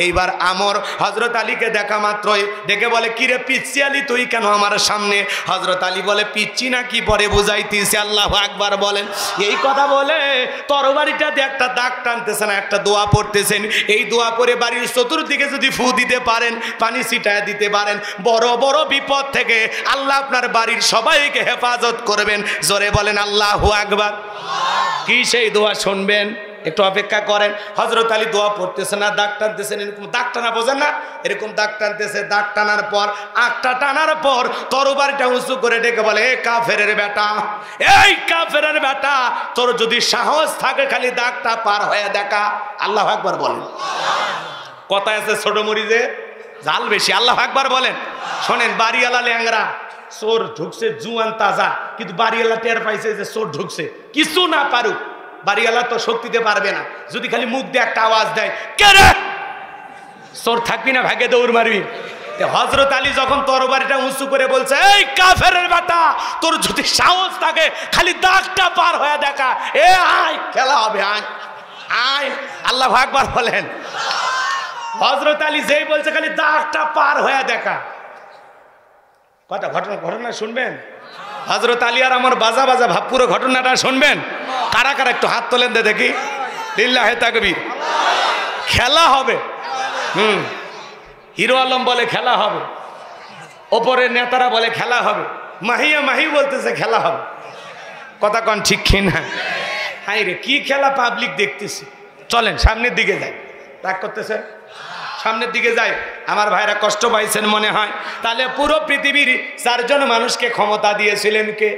এইবার আমর হযরত আলীকে দেখা মাত্রই ডেকে বলে কিরে পিচ্ছি আলী তুই কেন আমার সামনে? হযরত আলী বলে পিচ্ছি না কি পরে বুঝাইতেছি। আল্লাহু আকবার বলেন। এই কথা বলে তরবারিটা দিয়ে একটা দাগ টানতেছেন, একটা দোয়া পড়তেছেন। এই দোয়া পড়ে বাড়ির চতুর্দিকে যদি ফু দিতে পারেন, পানি ছিটায় দিতে পারেন, বড় বড় বিপদ থেকে আল্লাহ আপনার বাড়ির সবাইকে হেফাজত করবেন। জোরে বলেন আল্লাহু আকবার। কি সেই দোয়া শুনবেন? একটু অপেক্ষা করেন। হযরত আলী দোয়া পড়তেছেন না দাগ টানতেছেন, এরকম দাগ টানা বোঝেন না, এরকম দাগ টানতেছে। দাগ টানার পর আটটা টানার পর তরবারিটা উঁচু করে ডেকে বলে এ কাফেরের বেটা, এই কাফেরের বেটা, তোর যদি সাহস থাকে খালি দাগটা পার হয়ে দেখা। আল্লাহু আকবার বলেন। কথা আছে ছোট মরিচে ঝাল বেশি। আল্লাহু আকবার বলেন। শোনেন, বাড়িওয়ালা ল্যাংরা চোর ঢুকছে জুয়ান তাজা, কিন্তু বাড়িওয়ালা টের পাইছে যে চোর ঢুকছে, কিছু না পারুক বাড়িওয়ালা তো শক্তিতে পারবে না। যদি খালি মুখ দিয়ে একটা আওয়াজ দেয় কে রে, চোর থাকবি না ভাগে দৌড় মারবি। হযরত আলী যখন তরবারিটা উঁচু করে বলছে এই কাফেরের বেটা, তোর যদি সাহস থাকে খালি দাগটা পার হয়ে দেখা, এ আয় খেলা হবে, আয় আয়। আল্লাহু আকবার বলেন। হযরত আলী যেই বলছে খালি দাগটা পার হয়ে দেখা, কটা ঘটনা শুনবেন? হযরত আলী আর আমার বাজা বাজা ভাব পুরো ঘটনাটা শুনবেন? কারা কারা একটু হাত তোলেন দে দেখি। লিল্লাহে তাকবীর। খেলা হবে। হিরো আলম বলে খেলা হবে, ওপরের নেতারা বলে খেলা হবে, মাহিয়া মাহি বলতেছে খেলা হবে। কথা কন ঠিক কিনা? হাই রে কি খেলা পাবলিক দেখতেছি। চলেন সামনের দিকে যাই। রাগ করতেছে? সামনের দিকে যাই। আমার ভাইরা কষ্ট পাইছেন মনে হয়। তাহলে পুরো পৃথিবীর 4 জন মানুষকে ক্ষমতা দিয়েছিলেন কে?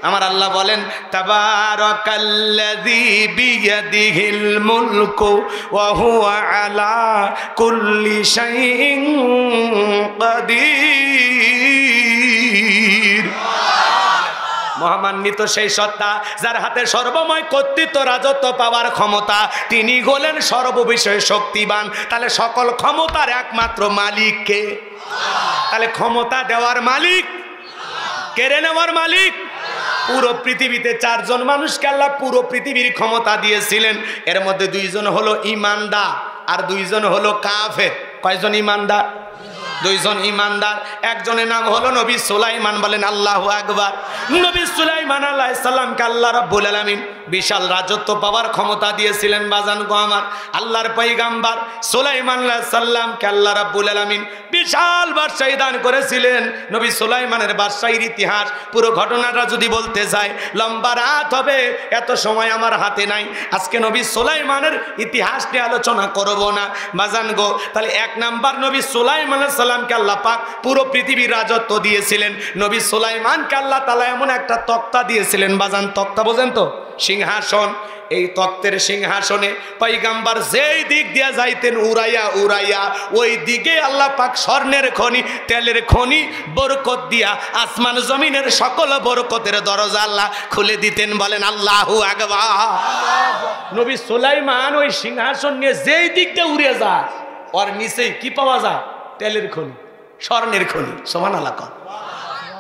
আমার আল্লাহ বলেন তাবারাকাল্লাযী বিয়াদিহিল মুলকু ওয়া হুয়া আলা কুল্লি শাইইন কাদির। মহামান্বিত সেই সত্তা যার হাতে সর্বময় কর্তৃত্ব রাজত্ব পাওয়ার ক্ষমতা, তিনি হলেন সর্ববিষয়ে শক্তিবান। তাহলে সকল ক্ষমতার একমাত্র মালিক কে? তাহলে ক্ষমতা দেওয়ার মালিক, কেড়ে নেওয়ার মালিক। পুরো পৃথিবীতে 4 জন মানুষকে আল্লাহ পুরো পৃথিবীর ক্ষমতা দিয়েছিলেন। এর মধ্যে 2 জন হলো ইমানদার আর 2 জন হলো কাফের। কয়জন ইমানদার? 2 জন ইমানদার। একজনের নাম হলো নবী সুলাইমান। বলেন আল্লাহু আকবার। নবী সুলাইমান আলাইহিস সালামকে আল্লাহ রাব্বুল আলামিন বিশাল রাজত্ব পাওয়ার ক্ষমতা দিয়েছিলেন। বাজান গো আমার, আল্লাহর পয়গাম্বর সুলাইমান আলাইহিস সালামকে আল্লাহ রাব্বুল আলামিন বিশাল বাদশাহী দান করেছিলেন। নবী সুলাইমানের বাদশাহীর ইতিহাস পুরো ঘটনাটা যদি বলতে যাই লম্বা রাত হবে, এত সময় আমার হাতে নাই। আজকে নবী সুলাইমানের ইতিহাস নিয়ে আলোচনা করব না বাজান গো। তাহলে 1 নাম্বার নবী সুলাইমান আলাইহিস সালামকে আল্লাহ পাক পুরো পৃথিবীর রাজত্ব দিয়েছিলেন। নবী সুলাইমানকে আল্লাহ তাআলা এমন একটা তক্তা দিয়েছিলেন বাজান, তক্তা বোঝেন তো, সিংহাসন। এই তক্তের সিংহাসনে পয়গাম্বর যেই দিক দিয়ে যাইতেন উড়াইয়া উড়াইয়া ওই দিকে আল্লাহ পাক স্বর্ণের খনি, তেলের খনি বরকত দিয়া আসমান জমিনের সকল বরকতের দরজা আল্লাহ খুলে দিতেন। বলেন আল্লাহু আকবার। নবী সুলাইমান ওই সিংহাসন নিয়ে যেই দিক দিয়ে উড়ে যায় ওর নিচেই কি পাওয়া যায়? তেলের খনি, স্বর্ণের খনি। সুবহানাল্লাহ।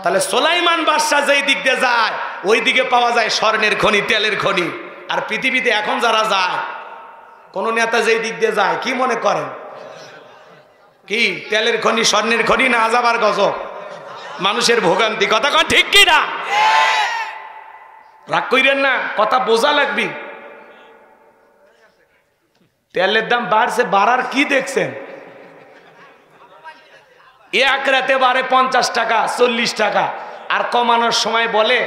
তাহলে সুলাইমান বাদশা যেই দিক দিয়ে যায় ওই দিকে পাওয়া যায় স্বর্ণের খনি, তেলের খনি। আর পৃথিবীতে এখন যারা যায়, কোন নেতা যেই দিক দিয়ে যায় কি মনে করেন? কি তেলের খনি, স্বর্ণের খনি না আযাব আর গজব? মানুষের ভোগান্তি। কথা কন ঠিক কি না? রাগ কইরেন না, কথা বোঝা লাগবে। তেলের দাম বাড়ছে, বাড়ার কি দেখছেন? এক রাতে বাড়ে 50 টাকা, 40 টাকা, আর কমানোর সময় বলে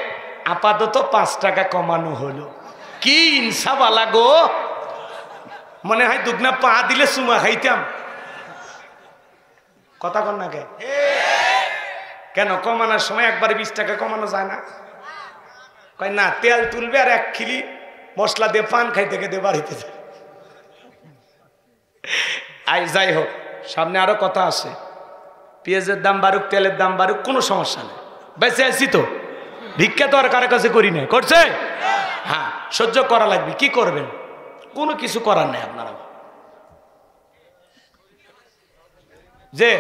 আপাতত 5 টাকা কমানো হলো। কি ইনসাফ আলা গো! মনে হয় দুগনা পা দিলে চুমা খাইতাম। কথা কন না কেন? কমানোর সময় একবারে 20 টাকা কমানো যায় না? কয় না, তেল তুলবে আর 1 খিলি মশলা দিয়ে পান খাইতে খেতে বাড়িতে যায়। আই যাই হোক, সামনে আরো কথা আছে। পেঁয়াজের দাম বাড়ুক, তেলের দাম বাড়ুক, কোনো সমস্যা নেই, বেঁচে আছি তো। ভিক্ষা তো আর কারো কাছে করি না, করছে? হ্যাঁ, সহ্য করা লাগবে। কি করবেন? কোনো কিছু করার নেই আপনারা। যে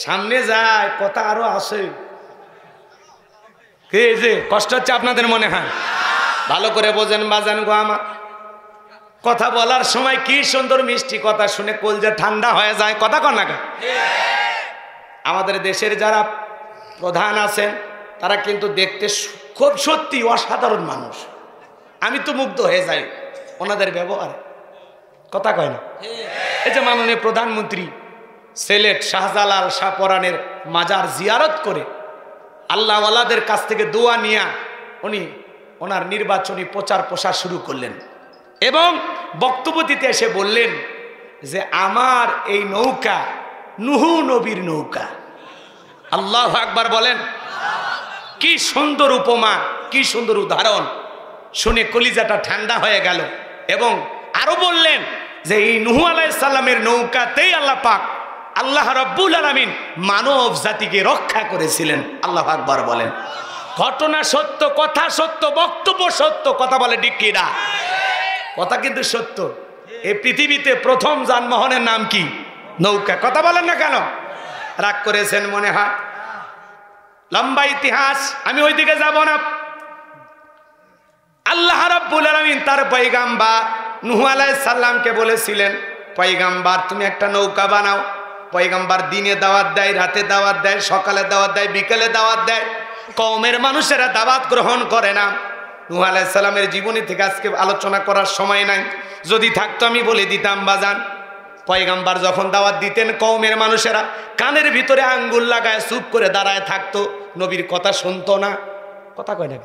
সামনে যায় কথা আরো আছে। যে কষ্ট হচ্ছে আপনাদের মনে হয়? ভালো করে বোঝেন বাজান গো আমার। কথা বলার সময় কি সুন্দর মিষ্টি কথা শুনে কলজা ঠান্ডা হয়ে যায়। কথা কন না? আমাদের দেশের যারা প্রধান আছেন তারা কিন্তু দেখতে খুব সত্যি অসাধারণ মানুষ। আমি তো মুগ্ধ হয়ে যাই ওনাদের ব্যবহারে। কথা কয় না? এই যে মাননীয় প্রধানমন্ত্রী সিলেট শাহজালাল শাহপরানের মাজার জিয়ারত করে আল্লাহওয়ালাদের কাছ থেকে দোয়া নিয়ে উনি ওনার নির্বাচনী প্রচার প্রসার শুরু করলেন এবং বক্তব্য দিতে এসে বললেন যে আমার এই নৌকা নুহু নবীর নৌকা। আল্লাহু আকবার বলেন। কি সুন্দর উপমা, কি সুন্দর উদাহরণ, শুনে কলিজাটা ঠান্ডা হয়ে গেল। এবং আরো বললেন যে এই নূহ আলাইহিস সালামের নৌকাতেই আল্লাহ পাক আল্লাহ রাব্বুল আলামিন মানব জাতিকে রক্ষা করেছিলেন। আল্লাহু আকবার বলেন। ঘটনা সত্য, কথা সত্য, বক্তব্য সত্য। কথা বলে ঠিক কি না? কথা কিন্তু সত্য। এই পৃথিবীতে প্রথম যানবাহনের নাম কি? নৌকা। কথা বলেন না কেন? রাগ করেছেন মনে হয়? লম্বা ইতিহাস, আমি ওইদিকে যাব না। আল্লাহ রাব্বুল আলামিন তার পয়গাম্বর নূহ আলাইহিস সালামকে বলেছিলেন, পয়গাম্বর তুমি একটা নৌকা বানাও। পয়গাম্বর দিনে দাওয়াত দেয়, রাতে দাওয়াত দেয়, সকালে দাওয়াত দেয়, বিকেলে দাওয়াত দেয়। কওমের মানুষেরা দাওয়াত গ্রহণ করে না। নূহ আলাইহিস সালামের জীবনী থেকে আজকে আলোচনা করার সময় নাই, যদি থাকতো আমি বলে দিতাম বাজান। পয়গাম্বর যখন দাওয়াত দিতেন কওমের মানুষেরা কানের ভিতরে আঙ্গুল লাগায় চুপ করে দাঁড়ায় থাকতো, নবীর কথা শুনতো না। কথা কয় না?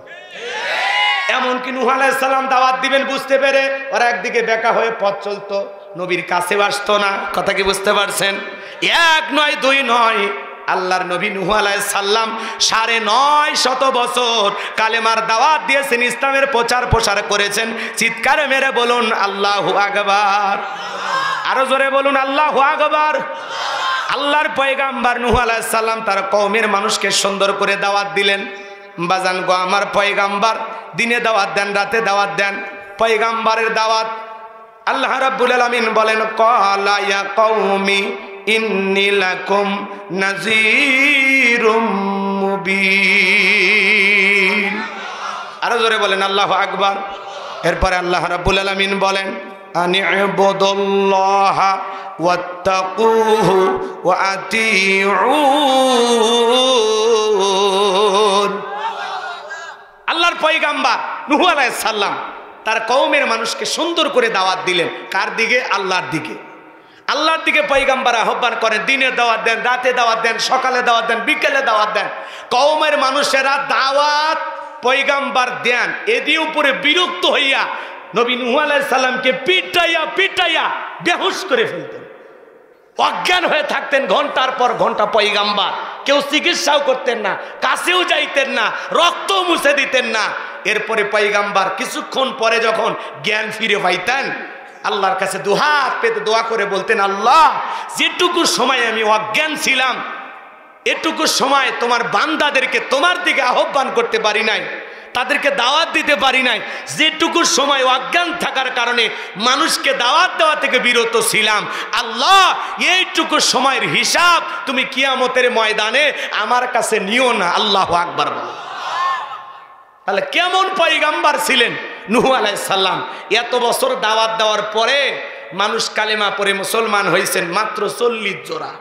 এমনকি নূহ আলাইহিস সালাম দাওয়াত দিবেন বুঝতে পেরে ওরা একদিকে বেকা হয়ে পথ চলতো, নবীর কাছে আসতো না। কথা কি বুঝতে পারছেন? 1 নয় 2 নয়, আল্লাহর নবী নূহ আলাইহিস সালাম 950 বছর কালেমার দাওয়াত দিয়েছেন, ইসলামের প্রচার প্রসার করেছেন। চিৎকার মেরে বলুন আল্লাহু আকবার। আরো জোরে বলুন আল্লাহু আকবার। আল্লাহর পয়গাম্বর নূহ আলাইহিস সালাম তার কওমের মানুষকে সুন্দর করে দাওয়াত দিলেন। বাজান গো আমার পয়গাম্বর দিনে দাওয়াত দেন, রাতে দাওয়াত দেন। পয়গাম্বরের দাওয়াত আল্লাহ রাব্বুল আলামিন বলেন ক্বালা ইয়া কওমি ইন্নী লাকুম নাযীরুম মুবিন। আরো জোরে বলেন আল্লাহু আকবার। এরপরে আল্লাহ রাব্বুল আলামিন বলেন আনি'বুদুল্লাহা ওয়াত্তাকুহু ওয়া আতিউন। আল্লাহর পয়গাম্বর নূহ আলাইহিস সালাম তার কওমের মানুষকে সুন্দর করে দাওয়াত দিলেন। কার দিকে? আল্লাহর দিকে। আল্লাহর দিকে পয়গাম্বর আহ্বান করেন, দিনে দাওয়াত দেন, রাতে দাওয়াত দেন, সকালে দাওয়াত দেন, বিকেলে দাওয়াত দেন। কওমের মানুষেরা দাওয়াত পয়গাম্বর দেন, এদি উপরে বিরক্ত হইয়া নবী নূহ আলাইহিস সালামকে পিটাইয়া পিটাইয়া বেহুশ করে ফেলতেন, অজ্ঞান হয়ে থাকতেন ঘন্টার পর ঘন্টা। পয়গাম্বর কেউ চিকিৎসাও করতেন না, কাছেও যাইতেন না, রক্ত মুছে দিতেন না। এরপরে পয়গাম্বর কিছুক্ষণ পরে যখন জ্ঞান ফিরে পাইতেন, আল্লাহর কাছে দুহাত পেতে দোয়া করে বলতেন, আল্লাহ যেটুকু সময় আমি অজ্ঞান ছিলাম, এটুকু সময় তোমার বান্দাদেরকে তোমার দিকে আহ্বান করতে পারি নাই, তাদেরকে দাওয়াত দিতে পারি নাই। যেটুকু সময় অজ্ঞান থাকার কারণে মানুষকে দাওয়াত দেওয়া থেকে বিরত ছিলাম, আল্লাহ এইটুকু সময়ের হিসাব তুমি কিয়ামতের ময়দানে আমার কাছে নিও না। আল্লাহু আকবার। তাহলে কেমন পয়গাম্বর ছিলেন নূহ আলাইহিস সালাম। এত বছর দাওয়াত দেওয়ার পরে মানুষ কালেমা পড়ে মুসলমান হয়েছেন মাত্র 40 জোড়া।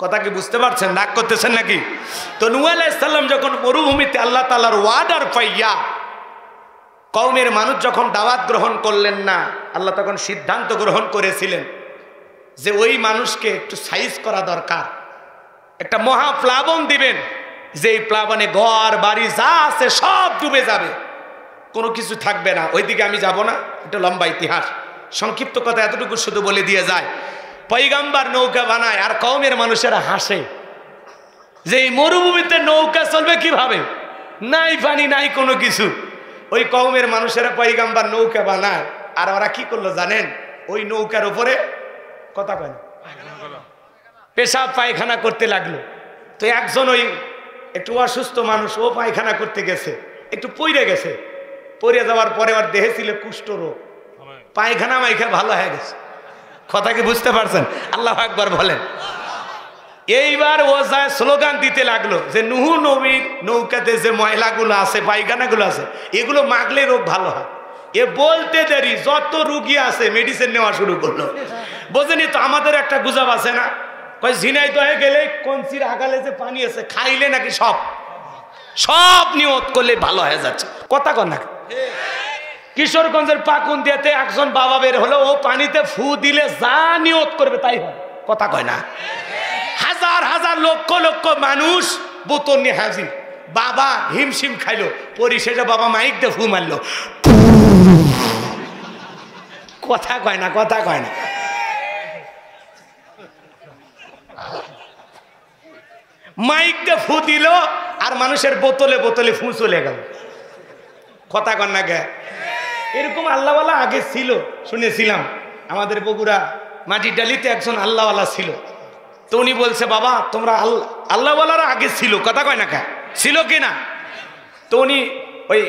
কথা কি বুঝতে পারছেন? রাগ করতেছেন নাকি? তো নূহ আলাইহিস সালাম যখন মরুভূমিতে আল্লাহ তাআলার ওয়াদার পাইয়া কওমের মানুষ যখন দাওয়াত গ্রহণ করলেন না, আল্লাহ তখন সিদ্ধান্ত গ্রহণ করেছিলেন যে ওই মানুষকে একটু সাইজ করা দরকার, একটা মহাপ্লাবন দিবেন, যে প্লাবনে ঘর বাড়ি যা আছে সব ডুবে যাবে, কোনো কিছু থাকবে না। ওইদিকে আমি যাব না, এটা লম্বা ইতিহাস, সংক্ষিপ্ত কথা এতটুকু শুধু বলে দিয়ে যায়। পয়গাম্বর নৌকা বানায় আর কওমের মানুষেরা হাসে যে এই মরুভূমিতে নৌকা চলবে কিভাবে, নাই পানি নাই কোনো কিছু। ওই কওমের মানুষেরা পয়গাম্বর নৌকা বানায় আর ওরা কি করলো জানেন? ওই নৌকার উপরে কথা কয় পেশাব পায়খানা করতে লাগলো। তো একজন ওই একটু অসুস্থ মানুষ, ও পায়খানা করতে গেছে, একটু পইরে গেছে, পড়ে যাওয়ার পরে ওর দেহে ছিল কুষ্ঠ রোগ, পায়খানা মাইখা ভালো হয়ে গেছে। কথা কি বুঝতে পারছেন? আল্লাহু আকবার বলেন। এইবার ও যায় স্লোগান দিতে লাগলো যে নূহ নবীর নৌকাতে যে ময়লাগুলো আছে, পায়খানাগুলো আছে, এগুলো মাগলে রোগ ভালো হয়। এ বলতে দেরি যত রুগী আছে মেডিসিন নেওয়া শুরু করলো। বোঝেনি তো আমাদের একটা গুজব আছে না, কয় ঝিনাইদহে গেলে কঞ্চির আগালে যে পানি আছে খাইলে নাকি সব নিয়ত করলে ভালো হয়ে যাচ্ছে। কথা কন না? কিশোরগঞ্জের পাকুন্দিয়াতে একজন বাবা বের হলো, ও পানিতে ফু দিলে যা নিয়ত করবে তাই হয়। কথা কয় না? হাজার হাজার লক্ষ লক্ষ মানুষ বোতল নিয়ে হাজির, বাবা হিমশিম খাইলো, পরিশেষে বাবা মাইক দিয়ে ফু মারলো। কথা কয় না? কথা কয় না? মাইক দিয়ে ফু দিল আর মানুষের বোতলে বোতলে ফু চলে গেল। কথা কন না গে? এরকম আল্লাহওয়ালা আগে ছিল, শুনেছিলাম আমাদের বগুড়া মাটির ডালিতে একজন আল্লাহওয়ালা ছিল। তো উনি বলছে, বাবা তোমরা আল্লাহওয়ালারা আগে ছিল। কথা কয় না কে? ছিল কি না? তো উনি ওই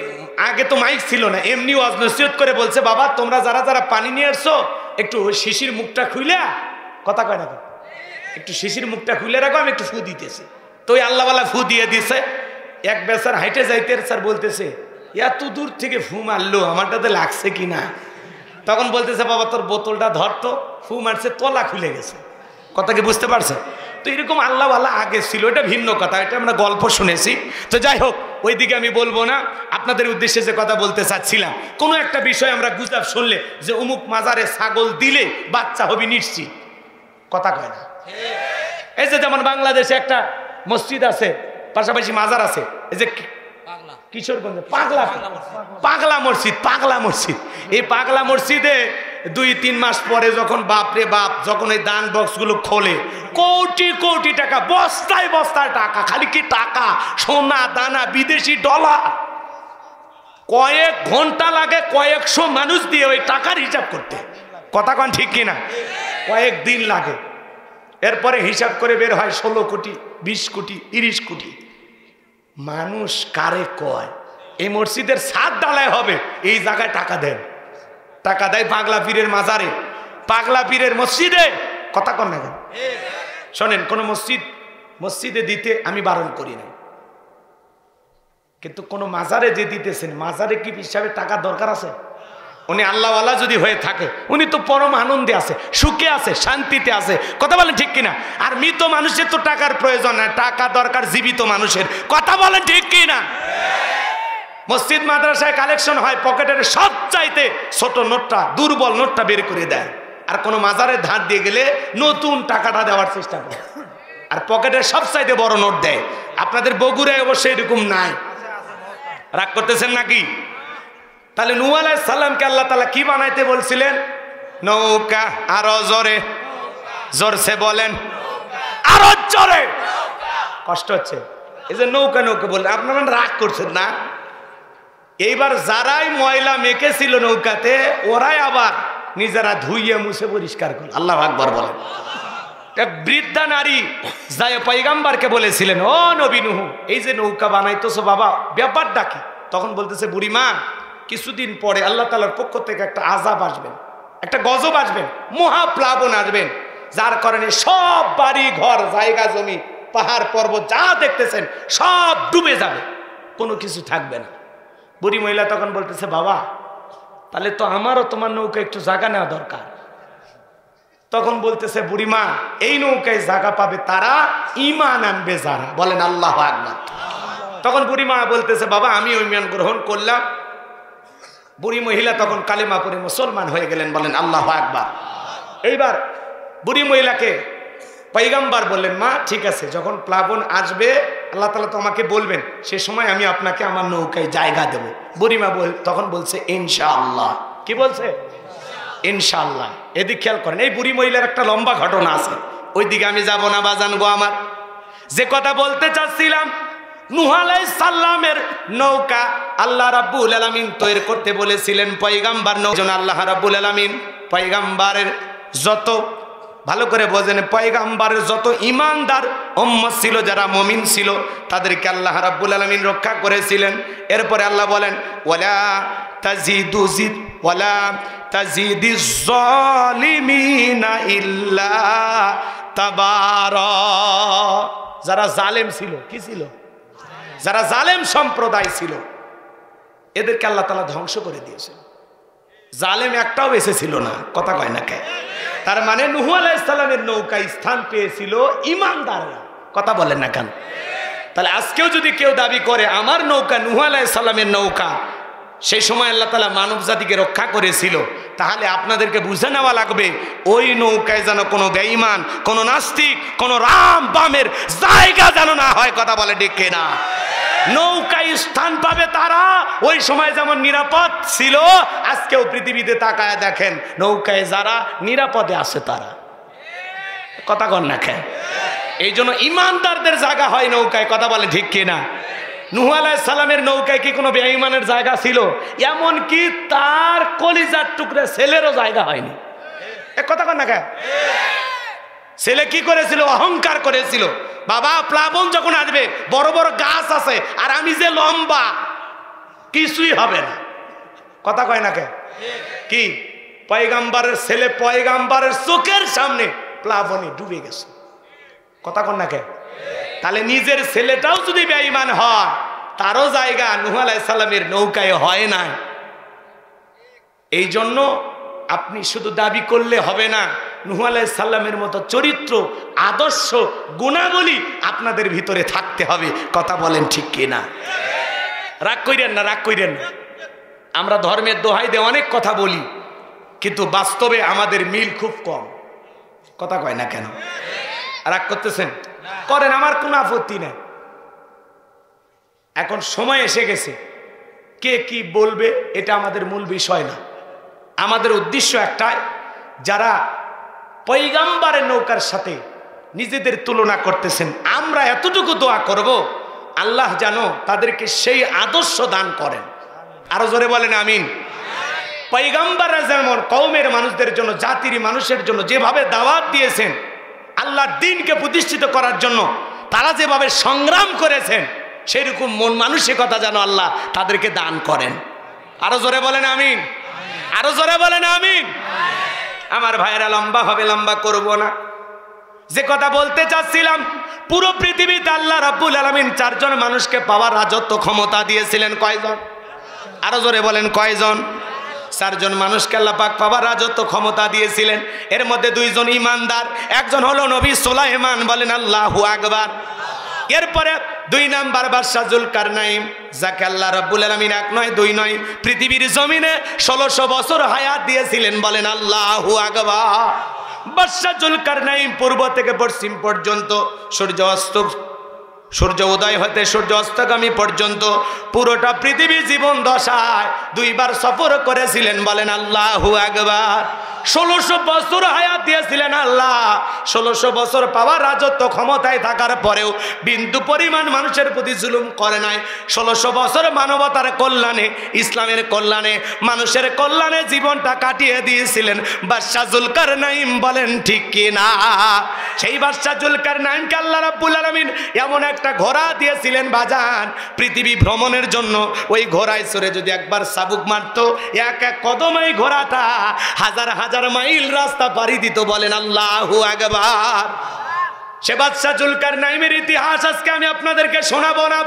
আগে তো মাইক ছিল না, এমনি ওয়াজ নসিহত করে বলছে, বাবা তোমরা যারা যারা পানি নিয়ে আসছো একটু ওই শিশির মুখটা খুলে, কথা কয় না, একটু শিশির মুখটা খুলে রাখো, আমি একটু ফু দিতেছি। তো ওই আল্লাহওয়ালা ফু দিয়ে দিছে। এক বেচার হাইটে যাইতে স্যার বলতেছে, এত দূর থেকে ফু মারলো, আমারটাতে লাগছে কি না? তখন বলতেছে, বাবা তোর বোতলটা ধরতো, ফু মারছে, তলা খুলে গেছে। কথা কি বুঝতে পারছে? তো এরকম আল্লাহওয়ালা আগে ছিল, এটা ভিন্ন কথা, এটা আমরা গল্প শুনেছি। তো যাই হোক, ওইদিকে আমি বলবো না। আপনাদের উদ্দেশ্যে যে কথা বলতে চাচ্ছিলাম, কোনো একটা বিষয় আমরা গুজব শুনলে যে অমুক মাজারে ছাগল দিলে বাচ্চা হবি নিশ্চিত। কথা কয় না? এই যে যেমন বাংলাদেশে একটা মসজিদ আছে, পাশাপাশি মাজার আছে, এই যে কিশোরগঞ্জে পাগলা মসজিদ। এই পাগলা মসজিদে 2-3 মাস পরে যখন বাপরে বাপ যখন এই দান বক্সগুলো খোলে, কোটি কোটি টাকা, বস্তায় বস্তায় টাকা, খালি কি টাকা, সোনা দানা, বিদেশি ডলার। কয়েক ঘন্টা লাগে কয়েকশো মানুষ দিয়ে ওই টাকার হিসাব করতে, কথা কন ঠিক কিনা? কয়েকদিন লাগে। এরপরে হিসাব করে বের হয় 16 কোটি, 20 কোটি, 30 কোটি। মানুষ কারে কয়? এই মসজিদের ছাদ ঢালাই হবে, এই জায়গায় টাকা দেন। টাকা দেয় পাগলা পীরের মাজারে, পাগলা পীরের মসজিদে, কথা কন না কেন? শোনেন, কোন মসজিদে দিতে আমি বারণ করি না, কিন্তু কোন মাজারে যে দিতেছেন, মাজারে কি হিসাবে টাকা দরকার আছে? উনি আল্লাহওয়ালা যদি হয়ে থাকে, উনি তো পরম আনন্দে আছে, সুখে আছে, শান্তিতে আছে, কথা বলেন ঠিক কিনা? আর মৃত মানুষের তো টাকার প্রয়োজন না, টাকা দরকার জীবিত মানুষের, কথা বলেন ঠিক কিনা? মসজিদ মাদ্রাসায় কালেকশন হয়, পকেটের সবচাইতে ছোট নোটটা, দুর্বল নোটটা বের করে দেয়, আর কোনো মাজারে ধার দিয়ে গেলে নতুন টাকাটা দেওয়ার চেষ্টা করে, আর পকেটের সবচাইতে বড় নোট দেয়। আপনাদের বগুড়ায় অবশ্যই এরকম নাই, রাগ করতেছেন নাকি? তাহলে নূহ আলাইহিস সালামকে আল্লাহ তাআলা কি বানাইতে বলছিলেন? নৌকা। আরো জোরে, জোরসে বলেন, আরো জোরে। কষ্ট হচ্ছে এই যে নৌকা নৌকা বললেন, আপনারা রাগ করছেন না? এইবার যারাই ময়লা মেখেছিল নৌকাতে, ওরাই আবার নিজেরা ধুইয়ে মুছে পরিষ্কার করল। আল্লাহু আকবার বলেন। এক বৃদ্ধা নারী যায় পয়গম্বরকে বলেছিলেন, ও নবী নূহ, এই যে নৌকা বানাইতেছো বাবা, ব্যাপারটা কি? তখন বলতেছে, বুড়িমা, কিছুদিন পরে আল্লাহ তাআলার পক্ষ থেকে একটা আযাব আসবেন, একটা গজব আসবেন, মহাপ্লাবন আসবেন, যার কারণে সব বাড়ি ঘর, জায়গা জমি, পাহাড় পর্বত যা দেখতেছেন সব ডুবে যাবে, কোনো কিছু থাকবে না। বুড়ি মহিলা তখন বলতেছে, বাবা, তাহলে তো আমারও তোমার নৌকা একটু জায়গা নেওয়া দরকার। তখন বলতেছে, বুড়িমা, এই নৌকায় জায়গা পাবে তারা ঈমান আনবে যারা, বলেন আল্লাহু আকবার। তখন বুড়িমা বলতেছে, বাবা, আমি ঈমান গ্রহণ করলাম। বুড়ি মহিলা তখন কালেমা পড়ে মুসলমান হয়ে গেলেন, বলেন আল্লাহু আকবার। এইবার বুড়ি মহিলাকে পয়গম্বর বললেন, মা, ঠিক আছে, যখন প্লাবন আসবে আল্লাহ তাআলা তো আমাকে বলবেন, সে সময় আমি আপনাকে আমার নৌকায় জায়গা দেব। বুড়িমা তখন বলছে, ইনশাআল্লাহ। কি বলছে? ইনশাআল্লাহ। এদিক খেয়াল করেন, এই বুড়ি মহিলার একটা লম্বা ঘটনা আছে, ওই দিকে আমি যাব না বাজান গো আমার। যে কথা বলতে চাচ্ছিলাম, নূহ আলাইহিস সালামের নৌকা আল্লাহ রাব্বুল আলামিন তৈরি করতে বলেছিলেন পয়গম্বর নৌজন। আল্লাহ রাব্বুল আলামিন পয়গম্বরের যত, ভালো করে বোঝেন, পয়গম্বরের যত ঈমানদার উম্মত ছিল, যারা মুমিন ছিল, তাদেরকে আল্লাহ রাব্বুল আলামিন রক্ষা করেছিলেন। এরপরে আল্লাহ বলেন, ওয়ালা তাজিদিজ জালিমিনা ইল্লা তাবারা। যারা জালেম ছিল, কি ছিল? যারা জালেম সম্প্রদায় ছিল, এদেরকে আল্লাহ তাআলা ধ্বংস করে দিয়েছেন। জালেম একটাও বেঁচে ছিল না, কথা কয় না কে? তার মানে নূহ আলাইহিস সালামের নৌকায় স্থান পেয়েছিল ঈমানদাররা, কথা বলেন না কেন? তাহলে আজকেও যদি কেউ দাবি করে আমার নৌকা নূহ আলাইহিস সালামের নৌকা, সেই সময় আল্লাহ তাআলা মানব জাতিকে রক্ষা করেছিল, তাহলে আপনাদেরকে বুঝে নেওয়া লাগবে ওই নৌকায় যেন কোনো বেঈমান, কোনো নাস্তিক, কোনো রাম বামের জায়গা যেন না হয়, কথা বলে ঠিক কিনা? নৌকায় স্থান পাবে তারা, ওই সময় যেমন নিরাপদ ছিল, আজকেও পৃথিবীতে তাকায় দেখেন নৌকায় যারা নিরাপদে আছে তারা, কথা কন না কেন? এই জন্য ইমানদারদের জায়গা হয় নৌকায়, কথা বলে ঠিক কিনা? নূহ আলাইহিস সালামের নৌকায় কি কোনো বেঈমানের জায়গা ছিল? এমন কি তার কলিজার টুকরা ছেলেরও জায়গা হয়নি, কথা কন না কেন? ছেলে কি করেছিল? অহংকার করেছিল, বাবা প্লাবন যখন আসবে, বড় বড় গাছ আছে আর আমি যে লম্বা, কিছুই হবে না, কথা কয় না কে? কি পয়গম্বরের ছেলে পয়গম্বরের চোখের সামনে প্লাবনে ডুবে গেছে, কথা কন না কে? তাহলে নিজের ছেলেটাও যদি বেঈমান হয়, তারও জায়গা নূহ আলাইহিস সালামের নৌকায় হয় না। এই জন্য আপনি শুধু দাবি করলে হবে না, নূহ আলাইহিস সালামের মতো চরিত্র, আদর্শ, গুণাবলী আপনাদের ভিতরে থাকতে হবে, কথা বলেন ঠিক কিনা? রাগ কইরেন না, রাগ কইরেন না। আমরা ধর্মের দোহাই দিয়ে অনেক কথা বলি, কিন্তু বাস্তবে আমাদের মিল খুব কম, কথা কয় না কেন? রাগ করতেছেন? করেন, আমার কোনো আপত্তি নেই। এখন সময় এসে গেছে, কে কি বলবে এটা আমাদের মূল বিষয় না, আমাদের উদ্দেশ্য একটাই, যারা পয়গম্বরের নৌকার সাথে নিজেদের তুলনা করতেছেন, আমরা এতটুকু দোয়া করব আল্লাহ যেন তাদেরকে সেই আদর্শ দান করেন। আরো জোরে বলেন আমিন। পয়গম্বররা যেমন কওমের মানুষদের জন্য, জাতির মানুষের জন্য যেভাবে দাওয়াত দিয়েছেন, আল্লাহর দ্বীনকে প্রতিষ্ঠিত করার জন্য তারা যেভাবে সংগ্রাম করেছেন, সেরকম মন মানসিকতা যেন আল্লাহ তাদেরকে দান করেন। আরো জোরে বলেন আমিন। আরো জোরে বলেন আমিন। আমার ভাইয়েরা, লম্বা হবে, লম্বা করব না। যে কথা বলতে চাচ্ছিলাম, পুরো পৃথিবীতে আল্লাহ রাব্বুল আলামিন 4 জন মানুষকে পাওয়ার রাজত্ব ক্ষমতা দিয়েছিলেন। কয়জন? আরো জোরে বলেন কয়জন? 4 জন মানুষকে আল্লাহ পাক পাওয়ার রাজত্ব ক্ষমতা দিয়েছিলেন। এর মধ্যে 2 জন ইমানদার, একজন হলো নবী সুলাইমান, বলেন আল্লাহু আকবার। এরপরে 2 নাম্বার বাদশা জুলকারনাইন, যাকে আল্লাহ রাব্বুল আলামিন 1 নয় 2 নয় পৃথিবীর জমিনে 1600 বছর হায়াত দিয়েছিলেন, বলেন আল্লাহু আকবার। বাদশা জুলকারনাইন পূর্ব থেকে পশ্চিম পর্যন্ত, সূর্য উদয় হতে সূর্য অস্তগামী পর্যন্ত পুরোটা পৃথিবী জীবন দশায় 2 বার সফর করেছিলেন, বলেন আল্লাহু আকবার। 1600 বছর হায়াত দিয়েছিলেন আল্লাহ। 1600 বছর পাওয়ার রাজত্ব ক্ষমতায় থাকার পরেও বিন্দু পরিমাণ মানুষের প্রতি জুলুম করে নাই। 1600 বছর মানবতার কল্যাণে, ইসলামের কল্যাণে, মানুষের কল্যাণে জীবনটা কাটিয়ে দিয়েছিলেন বাদশা জুলকারনাইন, বলেন ঠিক কি না? সেই বাদশা জুলকারনাইনকে আল্লাহ রাব্বুল আলামিন এমন একটা ঘোড়া দিয়েছিলেন বাজান, পৃথিবী ভ্রমণের জন্য। ওই ঘোড়ায় চড়ে যদি একবার চাবুক মারতো, এক এক কদমেই ঘোড়াটা হাজার হাজার মাইল রাস্তা পাড়ি দিত, বলেন আল্লাহু আকবার। সে বাদশা জুলকারনাইনের ইতিহাস আজকে আমি আপনাদেরকে শোনাবো না।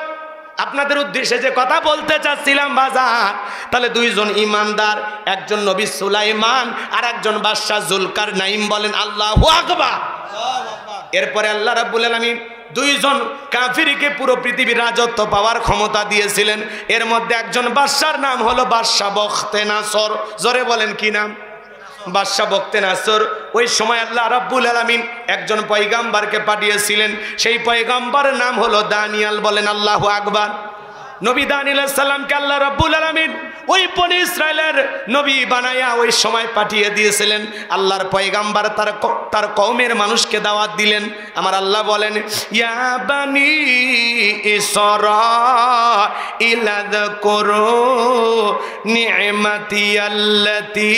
আপনাদের উদ্দেশ্যে যে কথা বলতে চাচ্ছিলাম বাজার, তাহলে 2 জন ইমানদার, একজন নবী সুলাইমান আর একজন বাদশা জুলকারনাইন, বলেন আল্লাহু আকবার। এরপরে আল্লাহ রাব্বুল আলামিন 2 জন কাফিরকে পুরো পৃথিবীর রাজত্ব পাওয়ার ক্ষমতা দিয়েছিলেন। এর মধ্যে একজন বাদশার নাম হলো বাদশা বখতেনাসর। জোরে বলেন কি নাম? বাদশা বখতেনাসর। ওই সময় আল্লাহ রাব্বুল আলামিন একজন পয়গম্বরকে পাঠিয়েছিলেন, সেই পয়গম্বরের নাম হলো দানিয়েল, বলেন আল্লাহু আকবার। নবী দানিয়েল আলাইহিস সালামকে আল্লাহ রাব্বুল আলামিন ওই বনি ইসরাইলের নবী বানায়া ওই সময় পাঠিয়ে দিয়েছিলেন। আল্লাহর পয়গম্বর তার কওমের মানুষকে দাওয়াত দিলেন। আমার আল্লাহ বলেন, ইয়া বানি ইসরাঈল যাকুরু নি'মাতি আল্লাতী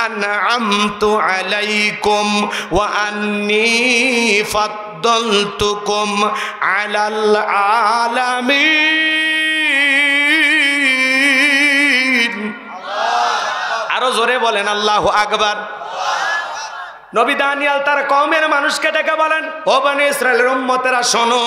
আন'আমতু আলাইকুম ওয়া আন্নী ফাদ্দালতুকুম আলাল আলামিন। আরো জোরে বলেন আল্লাহু আকবার। নবী দানিয়েল তার কওমের মানুষকে ডেকে বলেন, ও বনি ইসরাইলের উম্মতেরা শোনো,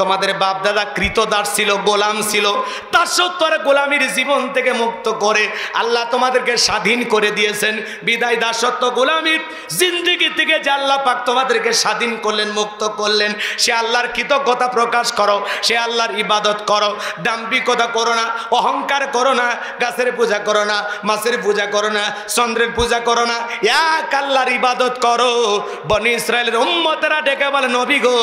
তোমাদের বাপ দাদা কৃতদাস ছিল, গোলাম ছিল। তার সত্তর গোলামির জীবন থেকে মুক্ত করে আল্লাহ তোমাদেরকে স্বাধীন করে দিয়েছেন। বিদায় দাসত্ব গোলামির জিন্দেগি থেকে যে আল্লাহ পাক তোমাদেরকে স্বাধীন করলেন, মুক্ত করলেন, সে আল্লাহর কৃতজ্ঞতা প্রকাশ করো, সে আল্লাহর ইবাদত করো। দাম্ভিকতা করো না, অহংকার করো না, গাছের পূজা করো না, মাছের পূজা করো না, চন্দ্রের পূজা করো না, এক আল্লাহর ইবাদত করো। বনি ইসরাইলের উম্মতেরা ডেকে বলে, নবী গো,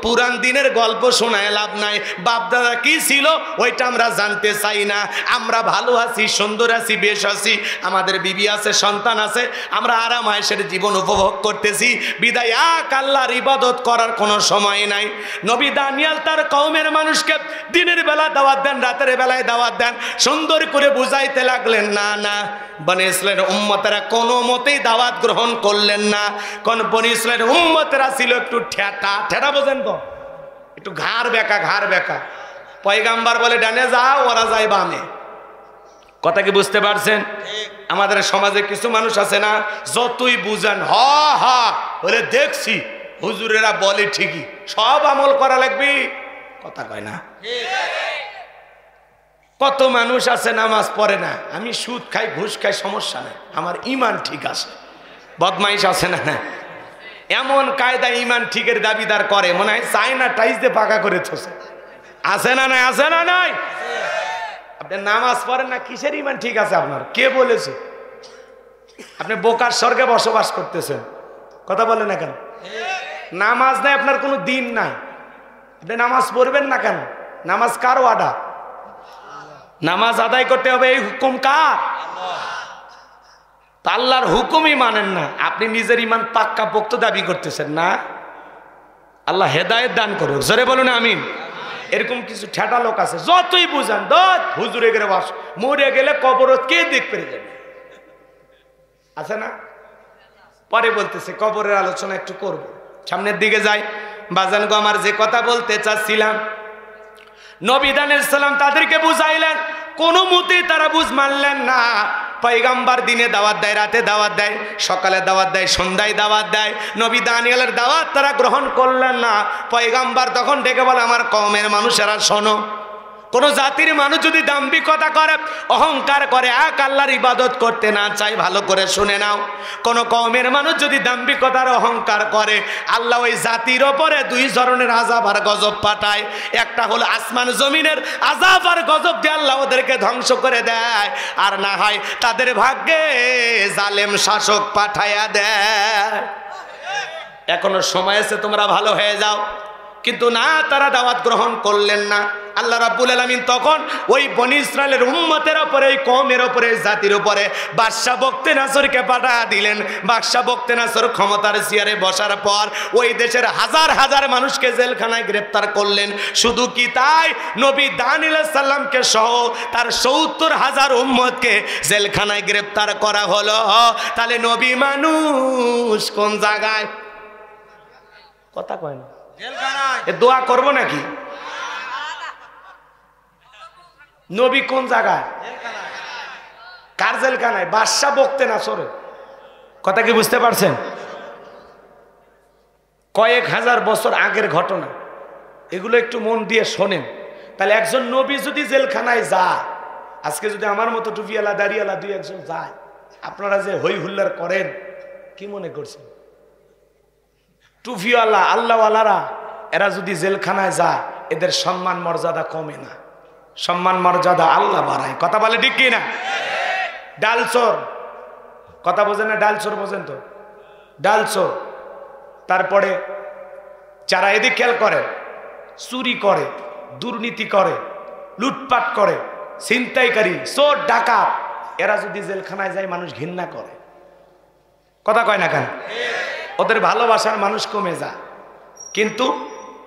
পুরান দিনের গল্প শোনায় লাভ নাই, বাপ দাদা কি ছিল ওইটা আমরা জানতে চাই না। আমরা ভালো আছি, সুন্দর আছি, বেশ আছি, আমাদের বিবি আছে, সন্তান আছে, আমরা আরাম আয়েশের জীবন উপভোগ করতেছি। বিদায় এক আল্লাহর ইবাদত করার কোনো সময় নাই। নবী দানিয়েল তার কওমের মানুষকে দিনের বেলা দাওয়াত দেন, রাতের বেলায় দাওয়াত দেন, সুন্দর করে বুঝাইতে লাগলেন। না না, বনি ইসরাইলের উম্মতেরা কোনো মতেই দাওয়াত গ্রহণ করলেন না। কোন বনি ইসরাইলের উম্মতেরা ছিল একটু ঠেটা, বোঝেন তো, একটু ঘাড় বেঁকা। পয়গাম্বার বলে ডানে যাও, ওরা যায় বামে। কথা কি বুঝতে পারছেন? আমাদের সমাজে কিছু মানুষ আছে না, যতই বুঝান হ বলে দেখছি হুজুরেরা বলে ঠিকই, সব আমল করা লাগবে, কথা কয় না। কত মানুষ আছে নামাজ পড়ে না, আমি সুদ খাই, ঘুষ খাই, সমস্যা নাই, আমার ইমান ঠিক আছে। বদমাইশ আছে না, এমন কায়দা ইমান ঠিকের দাবিদার করে, মনে হয় চায়না টাইস দিয়ে পাকা করে থসে। আছে না নাই? আছে না নাই? আপনি নামাজ পড়েন না, কিসের ইমান ঠিক আছে আপনার? কে বলেছে? আপনি বোকার স্বর্গে বসবাস করতেছেন, কথা বলেন না কেন? নামাজ নাই, আপনার কোনো দিন নাই, আপনি নামাজ পড়বেন না কেন? নামাজ কার ওয়াদা? নামাজ আদায় করতে হবে, এই হুকুম কার? তা আল্লাহর হুকুমই মানেন না, আপনি নিজের ইমান পাক্কা পোক্ত দাবি করতেছেন না। আল্লাহ হেদায়েত দান করুক, জোরে বলুন আমিন। এরকম কিছু ঠেটা লোক আছে, যতই বুঝান দত হুজুরে গেলে বাস, মরে গেলে কবরত কে দেখ পেরে যাবে, আছে না? পরে বলতেছে কবরের আলোচনা একটু করব, সামনের দিকে যাই। বাজান গো আমার যে কথা বলতে চাচ্ছিলাম, নবী আলাইহিস সালাম তাদেরকে বুঝাইলেন, কোনো মতেই তারা বুঝ মানলেন না। পয়গাম্বার দিনে দাওয়াত দেয়, রাতে দাওয়াত দেয়, সকালে দাওয়াত দেয়, সন্ধ্যায় দাওয়াত দেয়, নবী দানিয়েলের দাওয়াত তারা গ্রহণ করলেন না। পয়গাম্বার তখন ডেকে বলে, আমার কওমের মানুষেরা শোনো, কোন জাতির মানুষ যদি দাম্ভিকতা করে, অহংকার করে, এক আল্লাহর ইবাদত করতে না চায়, ভালো করে শুনে নাও, কোন কওমের মানুষ যদি দাম্ভিকতার অহংকার করে, আল্লাহ ওই জাতির ওপরে দুই ধরনের আযাব আর গজব পাঠায়। একটা হলো আসমান জমিনের আযাব আর গজব দিয়ে আল্লাহ ওদেরকে ধ্বংস করে দেয়, আর না হয় তাদের ভাগ্যে জালেম শাসক পাঠায়া দেয়। এখনো সময় আছে, তোমরা ভালো হয়ে যাও। কিন্তু না, তারা দাওয়াত গ্রহণ করলেন না। আল্লাহ রাব্বুল আলামিন তখন ওই বনি ইসরাইলের উম্মতের উপরে, এই কওমের উপরে, জাতির উপরে বাদশা বক্তে নাসরকে পাঠিয়ে দিলেন। বাদশা বক্তে নাসর ক্ষমতার চেয়ারে বসার পর ওই দেশের হাজার হাজার মানুষকে জেলখানায় গ্রেফতার করলেন। শুধু কি তাই, নবী দানিয়েল আলাইহিস সালামকে সহ তার ৭০,০০০ উম্মতকে জেলখানায় গ্রেফতার করা হলো। তাহলে নবী মানুষ কোন জায়গায়? কথা কয় না, এ দোয়া করবো নাকি? নবী কোন জায়গায়? কার জেলখানায়? বাদশা বক্তে নাসরে। কথা কি বুঝতে পারছেন? কয়েক হাজার বছর আগের ঘটনা, এগুলো একটু মন দিয়ে শোনেন। তাহলে একজন নবী যদি জেলখানায় যায়, আজকে যদি আমার মতো টুপিওয়ালা দাড়িওয়ালা দুই একজন যায়, আপনারা যে হই হুল্লার করেন, কি মনে করছেন? টুপিওয়ালা আল্লাহওয়ালারা এরা যদি জেলখানায় যায়, এদের সম্মান মর্যাদা কমে না, সম্মান মর্যাদা আল্লাহ বাড়ায়। কথা বলে ঠিক কিনা? ডালচোর, কথা বোঝেন না? ডালচোর বোঝেন তো? ডালচোর, তারপরে যারা এদিক খেয়াল করে, চুরি করে, দুর্নীতি করে, লুটপাট করে, ছিনতাইকারী, চোর, ডাকাত, এরা যদি জেলখানায় যায় মানুষ ঘৃণা করে। কথা কয় না কেন? ওদের ভালোবাসার মানুষ কমে যায়। কিন্তু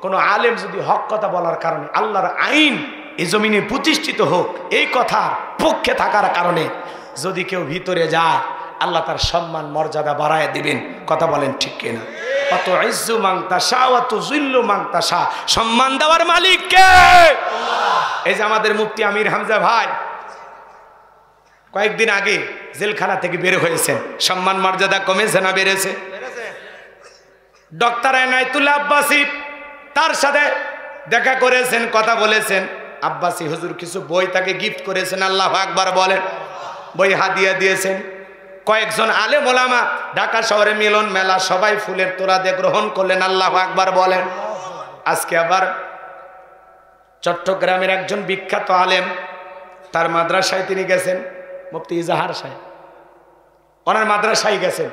কোনো আলেম যদি হক কথা বলার কারণে আল্লাহর আইন এই জমিনে প্রতিষ্ঠিত হোক, এই কথার পক্ষে থাকার কারণে যদি কেউ ভিতরে যায়, আল্লাহ তার সম্মান মর্যাদা বাড়ায় দিবেন। কথা বলেন ঠিক কিনা? কত ইজ্জু মাংতাসা ওয়াত যুল্লু মাংতাসা, সম্মান দেওয়ার মালিক কে? এই যে আমাদের মুফতি আমির হামজা ভাই কয়েকদিন আগে জেলখানা থেকে বের হয়েছেন, সম্মান মর্যাদা কমেছে না বেড়েছে? ডক্টর এনায়েতুল্লাহ আব্বাসী তার সাথে দেখা করেছেন, কথা বলেছেন। আব্বাসী হুজুর কিছু বই তাকে গিফট করেছেন, আল্লাহু আকবার বলেন, বই হাদিয়া দিয়েছেন। কয়েকজন আলেম ওলামা ঢাকা শহরে মিলন মেলা, সবাই ফুলের তোড়া দিয়ে গ্রহণ করলেন, আল্লাহু আকবার বলেন। আজকে আবার চট্টগ্রামের একজন বিখ্যাত আলেম, তার মাদ্রাসায় তিনি গেছেন, মুফতি ইজাহার সাহেব, ওনার মাদ্রাসায় গেছেন,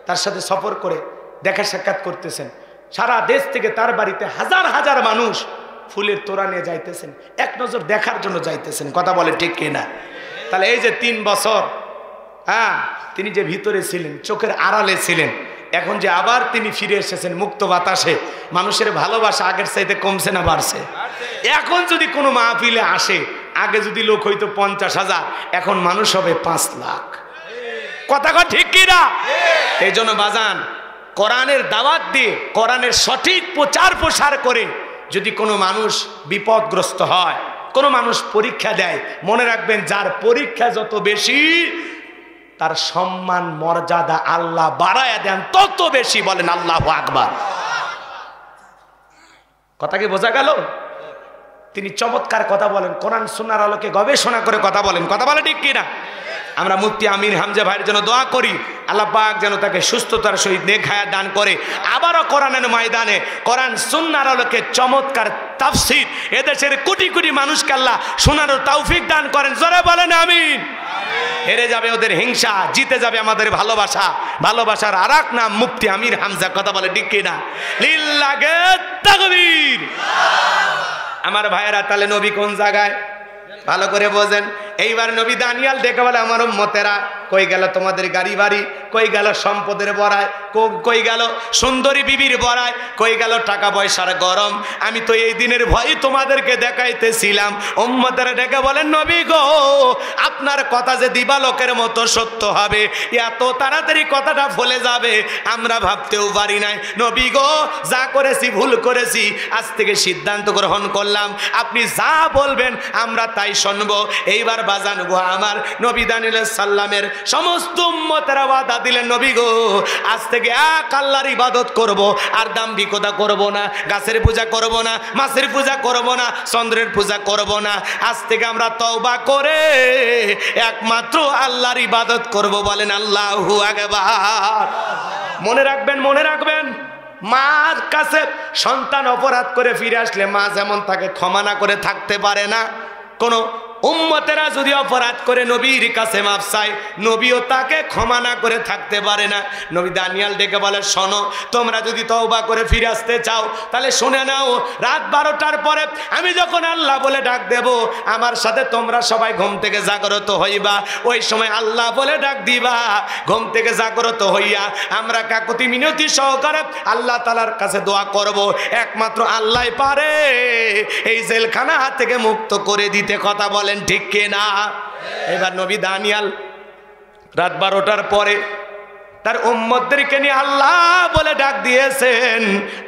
তার সাথে সফর করে দেখা সাক্ষাৎ করতেছেন। সারা দেশ থেকে তার বাড়িতে হাজার হাজার মানুষ ফুলের তোড়া নিয়ে যাইতেছেন, এক নজর দেখার জন্য যাইতেছেন। কথা বলে ঠিক কিনা? তাহলে এই যে 3 বছর, হ্যাঁ, তিনি যে ভিতরে ছিলেন, চোখের আড়ালে ছিলেন, এখন যে আবার তিনি ফিরে এসেছেন মুক্ত বাতাসে, মানুষের ভালোবাসা আগের চাইতে কমছে না বাড়ছে? এখন যদি কোনো মাহফিলে আসে, আগে যদি লোক হইতো 50,000, এখন মানুষ হবে 5 লাখ। কথা ঠিক কিনা? এই জন্য বাজান, কোরআনের দাওয়াত দিয়ে, কোরআনের সঠিক প্রচার প্রসার করে যদি কোনো মানুষ বিপদগ্রস্ত হয়, কোনো মানুষ পরীক্ষা দেয়, মনে রাখবেন যার পরীক্ষা যত বেশি, তার সম্মান মর্যাদা আল্লাহ বাড়ায়া দেন তত বেশি। বলেন আল্লাহু আকবার। কথা কি বোঝা গেল? তিনি চমৎকার কথা বলেন, কোরআন সুন্নাহর আলোকে গবেষণা করে কথা বলেন। কথা বলে ঠিক কিনা? আমরা মুফতি আমির হামজা ভাইয়ের জন্য দোয়া করি, আল্লাহ পাক যেন তাকে সুস্থতার সহিত নেক হায়াত দান করে। আবারও কোরআনের ময়দানে কোরআন সুন্নাহর আলোকে চমৎকার তাফসীর এদেশের কোটি কোটি মানুষকে আল্লাহ শোনার তৌফিক দান করেন। জোরে বলেন আমিন। হেরে যাবে ওদের হিংসা, জিতে যাবে আমাদের ভালোবাসা। ভালোবাসার আর এক নাম মুফতি আমির হামজা। কথা বলে ঠিক কিনা? লিল্লাহি তাকবীর। আমার ভাইয়েরা, তাহলে নবী কোন জায়গায়? ভালো করে বোঝেন। এইবার নবী দানিয়াল ডেকে বলে আমার উম্মতেরা কই গেল তোমাদের গাড়ি বাড়ি, কই গেল সম্পদের বড়ায়, কই গেল সুন্দরী বিবির বড়ায়, কই গেল টাকা পয়সার গরম? আমি তো এই দিনের ভয় তোমাদেরকে দেখাইতেছিলাম। উম্মতেরা ডেকে বলেন নবী গো, আপনার কথা যে দিবালোকের মতো সত্য হবে, এত তাড়াতাড়ি কথাটা ভুলে যাবে আমরা ভাবতেও পারি নাই। নবী গো, যা করেছি ভুল করেছি, আজ থেকে সিদ্ধান্ত গ্রহণ করলাম আপনি যা বলবেন আমরা তাই শুনবো। এইবার বাজান গো আমার, নবী দানিয়েল সাল্লামের সমস্ত উম্মতেরা ওয়াদা দিলেন নবী গো, আজ থেকে এক আল্লাহর ইবাদত করব, আর দাম্ভিকতা করব না, গাছের পূজা করব না, মাছের পূজা করব না, চন্দ্রের পূজা করব না। আজ থেকে আমরা তওবা করে একমাত্র আল্লাহর ইবাদত করব। বলেন আল্লাহু আকবার। মনে রাখবেন, মনে রাখবেন, মার কাছে সন্তান অপরাধ করে ফিরে আসলে মা যেমন তাকে ক্ষমা না করে থাকতে পারে না, কোনো উম্মতেরা যদি অপরাধ করে নবীর কাছে মাফ চায়, নবীও তাকে ক্ষমা না করে থাকতে পারে না। নবী দানিয়াল ডেকে বলে শোনো, তোমরা যদি তওবা করে ফিরে আসতে চাও তাহলে শুনে নাও, রাত 12টার পরে আমি যখন আল্লাহ বলে ডাক দেব, আমার সাথে তোমরা সবাই ঘুম থেকে জাগ্রত হইবা। ওই সময় আল্লাহ বলে ডাক দিবা, ঘুম থেকে জাগ্রত হইয়া আমরা কাকুতি মিনতি সহকারে আল্লাহ তাআলার কাছে দোয়া করব। একমাত্র আল্লাহ পারে এই জেলখানা থেকে মুক্ত করে দিতে। কথা বলে ঠিক কিনা? এবার নবী দানিয়াল রাত 12টার পরে তার উম্মতদেরকে নিয়ে আল্লাহ বলে ডাক দিয়েছেন।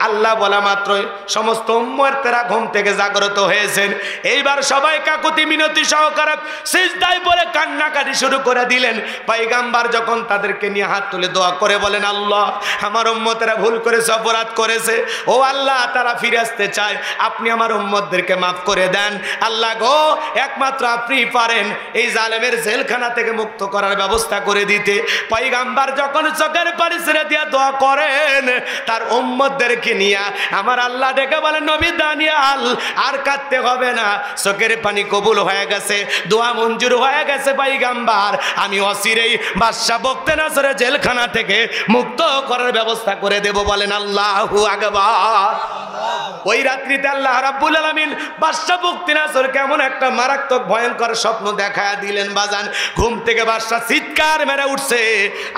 আল্লাহ বলা মাত্রই সমস্ত উম্মতেরা ঘুম থেকে জাগ্রত হয়েছেন। এইবার সবাই কাকুতি মিনতি সহকারে সিজদায় পড়ে কান্নাকাটি শুরু করে দিলেন। পয়গম্বর যখন তাদেরকে নিয়ে হাত তুলে দোয়া করে বলেন, আল্লাহ আমার উম্মতেরা ভুল করেছে, অপরাধ করেছে, ও আল্লাহ তারা ফিরে আসতে চায়, আপনি আমার উম্মতদেরকে মাফ করে দেন। আল্লাহ গো, একমাত্র আপনিই পারেন এই জালেমের জেলখানা থেকে মুক্ত করার ব্যবস্থা করে দিতে। পয়গম্বর যখন চোখের পানি ছেড়ে দিয়া দোয়া করেন, তার উম্মতদেরকে নিয়ে আমার আল্লাহ ডেকে বলেন, নবী দানিয়াল আর কাঁদতে হবে না, চোখের পানি কবুল হয়ে গেছে, দোয়া মঞ্জুর হয়ে গেছে। পয়গম্বর আমি অচিরেই বাদশা বখতিয়ার জেলখানা থেকে মুক্ত করার ব্যবস্থা করে দেব। বলেন আল্লাহু আকবার। ওই রাত্রিতে আল্লাহ রাব্বুল আলামিন বাদশা বখতিয়ার কেমন একটা মারাত্মক ভয়ঙ্কর স্বপ্ন দেখায়া দিলেন। বাজান ঘুম থেকে বাদশা চিৎকার মেরে উঠছে।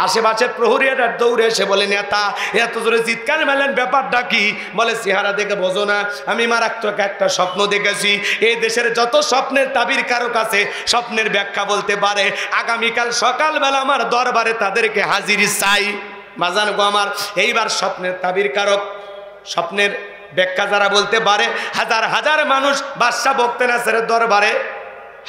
আশেপাশে প্রহরীরা দৌড়ে এসে বলে, নেতা এত জোরে চিৎকার মেলেন, ব্যাপারটা কি? বলে চেহারা দেখে বোঝো না আমি মারাত্মক একটা স্বপ্ন দেখেছি। এই দেশের যত স্বপ্নের তাবির কারক আছে, স্বপ্নের ব্যাখ্যা বলতে পারে, আগামীকাল সকালবেলা আমার দরবারে তাদেরকে হাজিরি চাই। বাজান গো আমার, এইবার স্বপ্নের তাবির কারক, স্বপ্নের ব্যাখ্যা যারা বলতে পারে, হাজার হাজার মানুষ বাদশা বখতিয়ারের দরবারে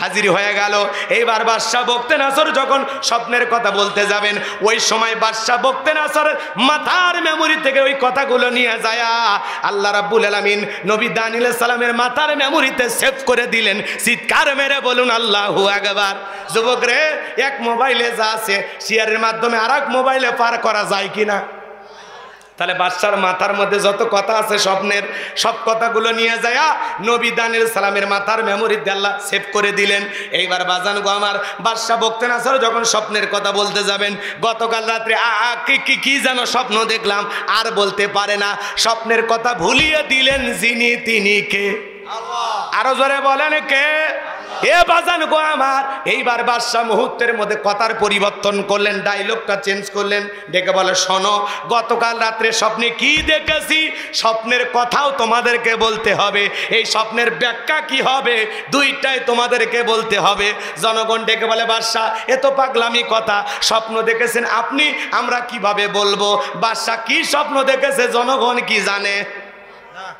হাজির হয়ে গেল। এইবার বাদশা বখতিয়ার যখন স্বপ্নের কথা বলতে যাবেন, ওই সময় বাদশা বখতিয়ারের মাথার মেমোরি থেকে ওই কথাগুলো নিয়ে যায় আল্লাহ রাব্বুল আলামিন নবী দানিয়েল সালামের মাথার মেমোরিতে সেভ করে দিলেন। চিৎকার মেরে বলুন আল্লাহু আকবার। যুবক রে, এক মোবাইলে যা আছে শেয়ারের মাধ্যমে আরেক মোবাইলে পার করা যায় কিনা? তাহলে বাদশার মাথার মধ্যে যত কথা আছে স্বপ্নের, সব কথাগুলো নিয়ে যায় নবী দানিয়েল সালামের মাথার মেমোরিতে আল্লাহ সেভ করে দিলেন। এইবার বাজান গো আমার, বাদশা বখতিয়ার যখন স্বপ্নের কথা বলতে যাবেন, গতকাল রাত্রে কি যেন স্বপ্ন দেখলাম আর বলতে পারে না, স্বপ্নের কথা ভুলিয়ে দিলেন যিনি তিনি কে? আরো জোরে বলেন কে? এ বাজান গো আমার, এইবার বাদশা মুহূর্তের মধ্যে কথার পরিবর্তন করলেন, ডায়লগটা চেঞ্জ করলেন, ডেকে বলে শোনো, গতকাল রাত্রে স্বপ্নে কি দেখেছি, স্বপ্নের কথাও তোমাদেরকে বলতে হবে, এই স্বপ্নের ব্যাখ্যা কি হবে দুইটাই তোমাদেরকে বলতে হবে। জনগণ ডেকে বলে, বাদশা এ তো পাগলামি কথা, স্বপ্ন দেখেছেন আপনি, আমরা কিভাবে বলবো? বাদশা কি স্বপ্ন দেখেছে জনগণ কি জানে?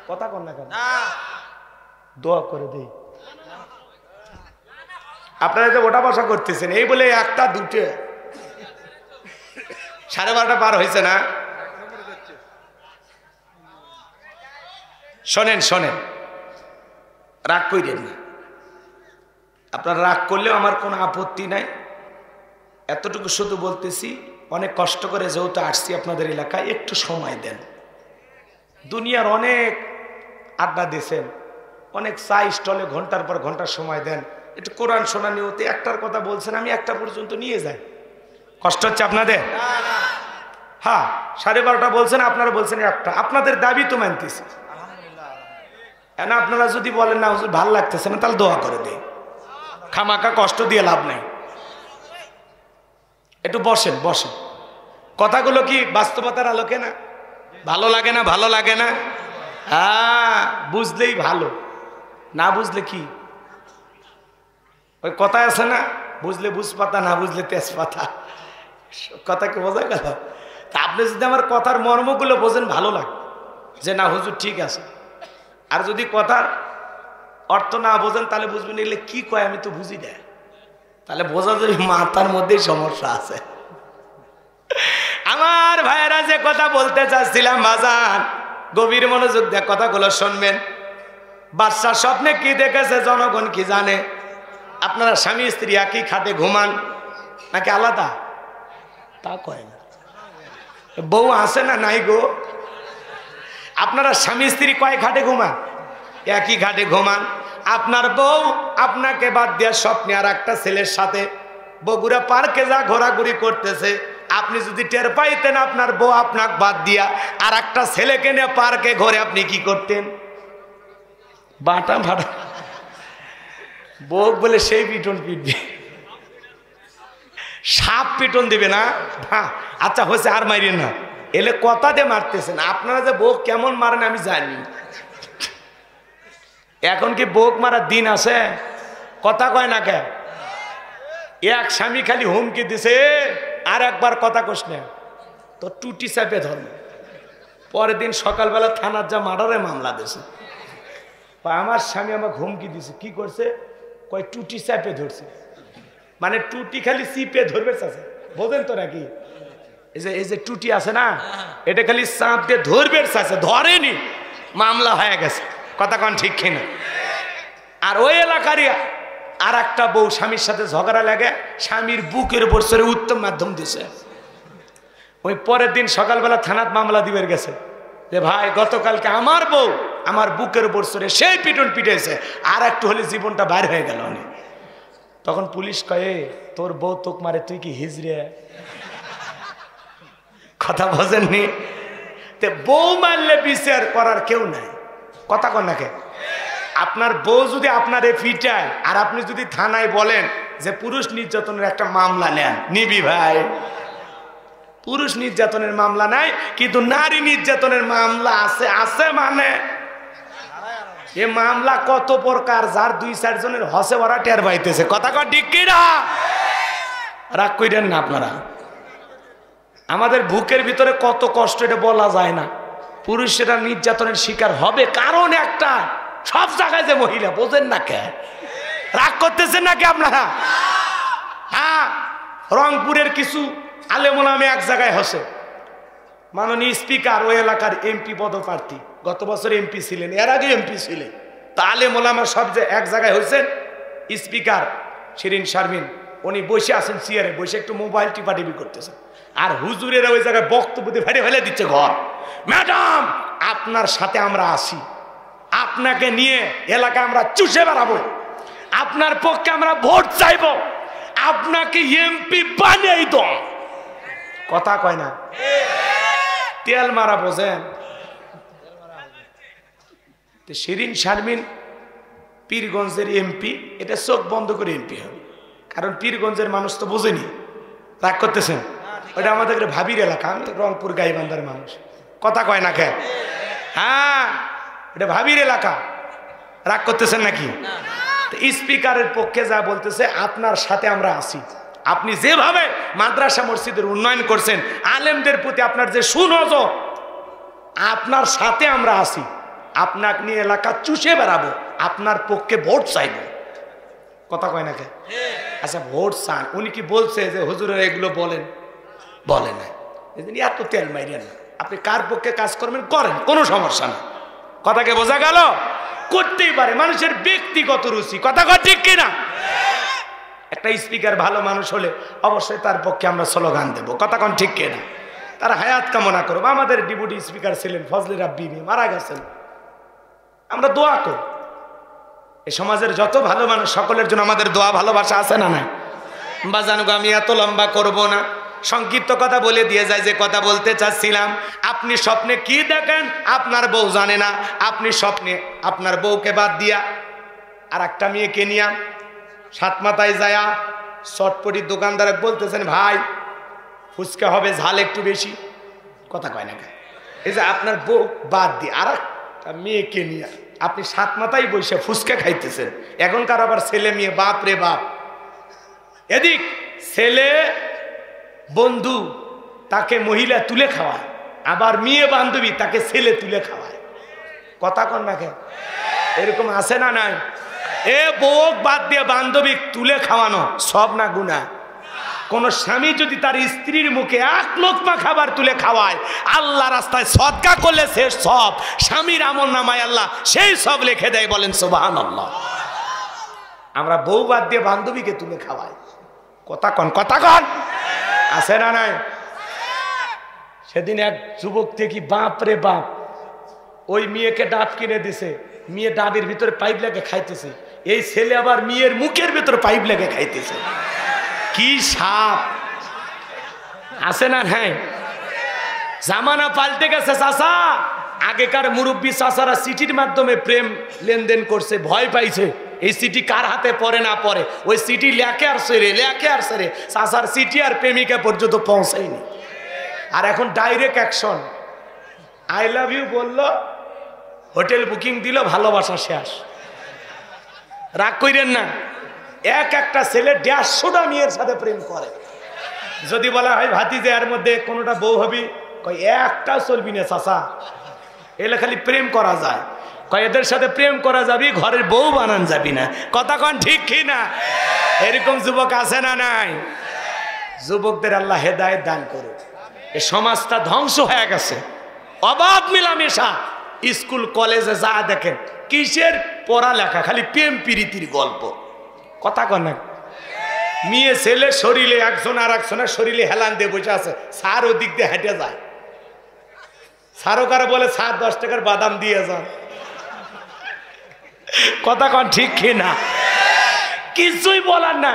কথা কন না কেন? দোয়া করে দেই। আপনারা যে ওটা বসা করতেছেন এই বলে একটা দুটো 12:30 পার হয়েছে না? শোনেন শোনেন, রাগ কইরেন না, আপনারা রাগ করলেও আমার কোনো আপত্তি নাই। এতটুকু শুধু বলতেছি, অনেক কষ্ট করে যেহেতু আসছি আপনাদের এলাকায়, একটু সময় দেন। দুনিয়ার অনেক আড্ডা দিয়েছেন, অনেক চা স্টলে ঘন্টার পর ঘন্টা সময় দেন, একটু কোরআন শোনা নিয়তে একটার কথা বলছেন, আমি একটা পর্যন্ত নিয়ে যাই। কষ্ট হচ্ছে আপনাদের? হ্যাঁ, 12:30 বলছেন, আপনারা বলছেন একটা, আপনাদের দাবি তো মানতেছি। না আপনারা যদি বলেন না হুজুর ভাল লাগতেছে না, তাহলে দোয়া করে দেই। খামাকা কষ্ট দিয়ে লাভ নাই। একটু বসেন বসেন, কথাগুলো কি বাস্তবতার আলোকে না? ভালো লাগে না? ভালো লাগে না? হ্যাঁ, বুঝলেই ভালো, না বুঝলে কি ওই কথা আছে না, বুঝলে বুঝপাতা, না বুঝলে তেজপাতা। কথা কি বোঝা গেল? তা আপনি যদি আমার কথার মর্মগুলো বোঝেন ভালো লাগে যে না হুজুর ঠিক আছে, আর যদি কথার অর্থ না বোঝেন তাহলে বুঝবেন এগুলো কি কয় আমি তো বুঝি না, তাহলে বোঝা যাবে মাথার মধ্যেই সমস্যা আছে। আমার ভাইয়েরা যে কথা বলতে চাচ্ছিলাম বাজান, গভীর মনোযোগ দিয়ে কথাগুলো শুনবেন। বাদশার স্বপ্নে কি দেখেছে জনগণ কি জানে? আপনারা স্বামী স্ত্রী একই খাটে ঘুমান নাকি আলাদা? তা কয় না, বউ আছে না নাই গো? আপনারা স্বামী স্ত্রী কয় খাটে ঘুমান? একই খাটে ঘুমান। আপনার বউ আপনাকে বাদ দিয়ে স্বপ্নে আর একটা ছেলের সাথে বগুড়া পার্কে যা ঘোরাঘুরি করতেছে, আপনি যদি টের পাইতেন আপনার বউ আপনাকে বাদ দিয়া আর একটা ছেলেকে নিয়ে পার্কে ঘরে, আপনি কি করতেন? বাটা ভাটা বউ বলে সেই পিটন পিটবে, সাপ পিটন দিবে না। আচ্ছা হয়েছে, আর মারিয়ে না, এলে কথা দিয়ে মারতেছেন। আপনারা যে বউ কেমন মারেন আমি জানি। এখন কি বউক মারার দিন আছে? কথা কয় না কে? এক স্বামী খালি হুমকি দিছে, আর একবার কথা কোস না তো টুটি চাপে ধরবে। পরের দিন সকালবেলা থানার যা মার্ডারে মামলা দিয়েছে। আমার স্বামী আমাকে হুমকি দিছে, কি করছে? কয় টুটি চাপে ধরছে, মানে টুটি খালি চিপে ধরবে চাচা, বোঝেন তো নাকি? এই যে টুটি আছে না, এটা খালি চাপ দিয়ে ধরবে চাচা, ধরেনি, মামলা হয়ে গেছে। কথা কন ঠিক কিনা? আর ওই এলাকারই আর একটা বউ স্বামীর সাথে ঝগড়া লাগে, স্বামীর বুকের বছরে উত্তম মাধ্যম দিছে। ওই পরের দিন সকালবেলা থানার মামলা দিবের গেছে যে ভাই গতকালকে আমার বউ আমার বুকের বছরে সেই পিটন পিটেছে, আর একটু হলে জীবনটা বাইর হয়ে গেল। তখন পুলিশ কয়ে তোর বউ তোক মারে, তুই কি হিজড়ে? কথা বোঝেননি? বউ মারলে বিচার করার কেউ নাই। কথা কন নাকি? আপনার বউ যদি আপনারে পিটায় আর আপনি যদি থানায় বলেন যে পুরুষ নির্যাতনের একটা মামলা নেন, নিবি ভাই? পুরুষ নির্যাতনের মামলা নাই, কিন্তু নারী নির্যাতনের মামলা আছে। আছে মানে এ মামলা কত প্রকার, যার 2-4 জনের হসে ওরা টের পাইতেছে। কথা কন ঠিক কি না? রাগ কইরেন না আপনারা। আমাদের বুকের ভিতরে কত কষ্ট, এটা বলা যায় না। পুরুষেরা নির্যাতনের শিকার হবে কারণ একটা, সব জায়গায় যে মহিলা, বোঝেন না কে? রাগ করতেছেন নাকি আপনারা? হ্যাঁ, রংপুরের কিছু আলেমোলামে এক জায়গায় হসে, মাননীয় স্পিকার ওই এলাকার এমপি পদপ্রার্থী, গত বছর এমপি ছিলেন, এর আগে এমপি ছিলেন। তা আলেমোলামা সব যে এক জায়গায় হয়েছেন। স্পিকার শিরিন শারমিন উনি বসে আছেন চেয়ারে, বসে একটু মোবাইল টিপাটিপি করতেছেন, আর হুজুরেরা ওই জায়গায় বক্তব্য দিয়ে ফেলে ফেলে দিচ্ছে ঘর। ম্যাডাম আপনার সাথে আমরা আসি, আপনাকে নিয়ে এলাকা আমরা চুষে বেড়াবো, আপনার পক্ষে আমরা ভোট চাইব, আপনাকে এমপি বানিয়ে দাও। কথা কয় না? তেল মারা, বোঝেন? শিরিন শারমিন পীরগঞ্জের এমপি, এটা চোখ বন্ধ করে এমপি হবে, কারণ পীরগঞ্জের মানুষ তো বোঝেনি। রাগ করতেছেন? ওটা আমাদের ভাবির এলাকা, আমি রংপুর গাইবান্ধার মানুষ। কথা কয় না কে? হ্যাঁ, এটা ভাবির এলাকা। রাগ করতেছেন নাকি? স্পিকারের পক্ষে যা বলতেছে, আপনার সাথে আমরা আছি, আপনি যেভাবে মাদ্রাসা মসজিদের উন্নয়ন করছেন, আলেমদের প্রতি আপনার যে সুনজর, আপনার সাথে আমরা আছি, আপনাকে নিয়ে এলাকা চুষে বেড়াবো, আপনার পক্ষে ভোট চাইব। কথা কয় না কে? আচ্ছা ভোট চান, উনি কি বলছে যে হুজুরের এগুলো বলেন? বলে না। এত তেল মাইরেন না, আপনি কার পক্ষে কাজ করবেন করেন, কোনো সমস্যা না। কথাকে বোঝা গেল? করতেই পারে, মানুষের ব্যক্তিগত রুচি। কথা কয় ঠিক কিনা? একটা স্পিকার ভালো মানুষ হলে অবশ্যই তার পক্ষে আমরা স্লোগান দেবো। কথা কন ঠিক কিনা? তারা হায়াত কামনা করবো। আমাদের ডেপুটি স্পিকার ছিলেন ফজলে রাব্বি, মারা গেছেন, আমরা দোয়া করি। এই সমাজের যত ভালো মানুষ সকলের জন্য আমাদের দোয়া ভালোবাসা আছে না নাই? বা জানুক, আমি এত লম্বা করব না, সংক্ষিপ্ত কথা বলে দিয়ে যায় যে কথা বলতে চাচ্ছিলাম। আপনি স্বপ্নে কি দেখেন আপনার বউ জানে না, আপনি স্বপ্নে আপনার বউকে বাদ দিয়া আর একটা মেয়েকে নিয়ে সাতমাথায় যায়া চটপটির দোকানদার বলতেছেন, ভাই ফুচকা হবে ঝাল একটু বেশি। কথা কয় না কেন? এই যে আপনার বউ বাদ দিয়ে আর একটা মেয়েকে নিয়ে আপনি সাতমাথায় বসে ফুচকা খাইতেছেন। এখনকার আবার ছেলে মেয়ে, বাপ রে বাপ, এদিক ছেলে বন্ধু তাকে মহিলা তুলে খাওয়ায়, আবার মেয়ে বান্ধবী তাকে ছেলে তুলে খাওয়ায়। কথা কন না কেন? এরকম আছে না নাই? এ বউ বাদ দিয়ে বান্ধবী তুলে খাওয়ানো সব না গুনাহ? কোন স্বামী যদি তার স্ত্রীর মুখে এক লোকমা খাবার তুলে খাওয়ায়, আল্লাহ রাস্তায় সদকা করলে সে সব স্বামীর আমলনামায় আল্লাহ সেই সব লিখে দেয়। বলেন সুবহানাল্লাহ। আমরা বউ বাদ দিয়ে বান্ধবীকে তুলে খাওয়াই। কথা কন, কথা কন, আছে না নাই? সেদিন এক যুবক থেকে বাপ রে বাপ ওই মেয়েকে ডাব কিনে দিছে, মেয়ে ডাবের ভিতরে পাইপ লেগে খাইতেছে, এই ছেলে আবার মেয়ের মুখের ভিতরে পাইপ লেগে খাইতেছে। কি সাপ, আছে না নাই? জামানা পাল্টে গেছে চাচা। আগেকার মুরব্বী চাচারা চিঠির মাধ্যমে প্রেম লেনদেন করছে, ভয় পাইছে এই চিঠি কার হাতে পড়ে না পড়ে। ওই চিঠি লেখে আর সেরে, লেখে আর সেরে, চাচার চিঠি আর প্রেমিকা পর্যন্ত পৌঁছায়নি। আর এখন direct action, I love you বললো, হোটেল বুকিং দিল, ভালোবাসা শেষ। রাগ কইরেন না, একটা ছেলে 150টা মেয়ের সাথে প্রেম করে। যদি বলা হয় ভাতিজা এর মধ্যে কোনোটা বউ হবি, কয় একটা চলবি না চাচা, এলে খালি প্রেম করা যায়। কয় এদের সাথে প্রেম করা যাবি, ঘরের বউ বানান যাবি না। কথা কন ঠিক কি না? এরকম যুবক আছে না নাই? যুবকদের আল্লাহ হেদায়েত দান করুন। এই সমাজটা ধ্বংস হয়ে গেছে, অবাধ মেলামেশা। স্কুল কলেজে যা দেখেন কিসের পড়ালেখা, খালি প্রেম প্রীতির গল্প। কথা কন না? মেয়ে ছেলে শরীরে একজন আর একজনের শরীরে হেলান দিয়ে বসে আছে, স্যার ওদিক দিয়ে হেঁটে যায়। স্যারও কারো বলে স্যার 10 টাকার বাদাম দিয়ে যান। কথা কন ঠিক কি না? কিছুই বলার না।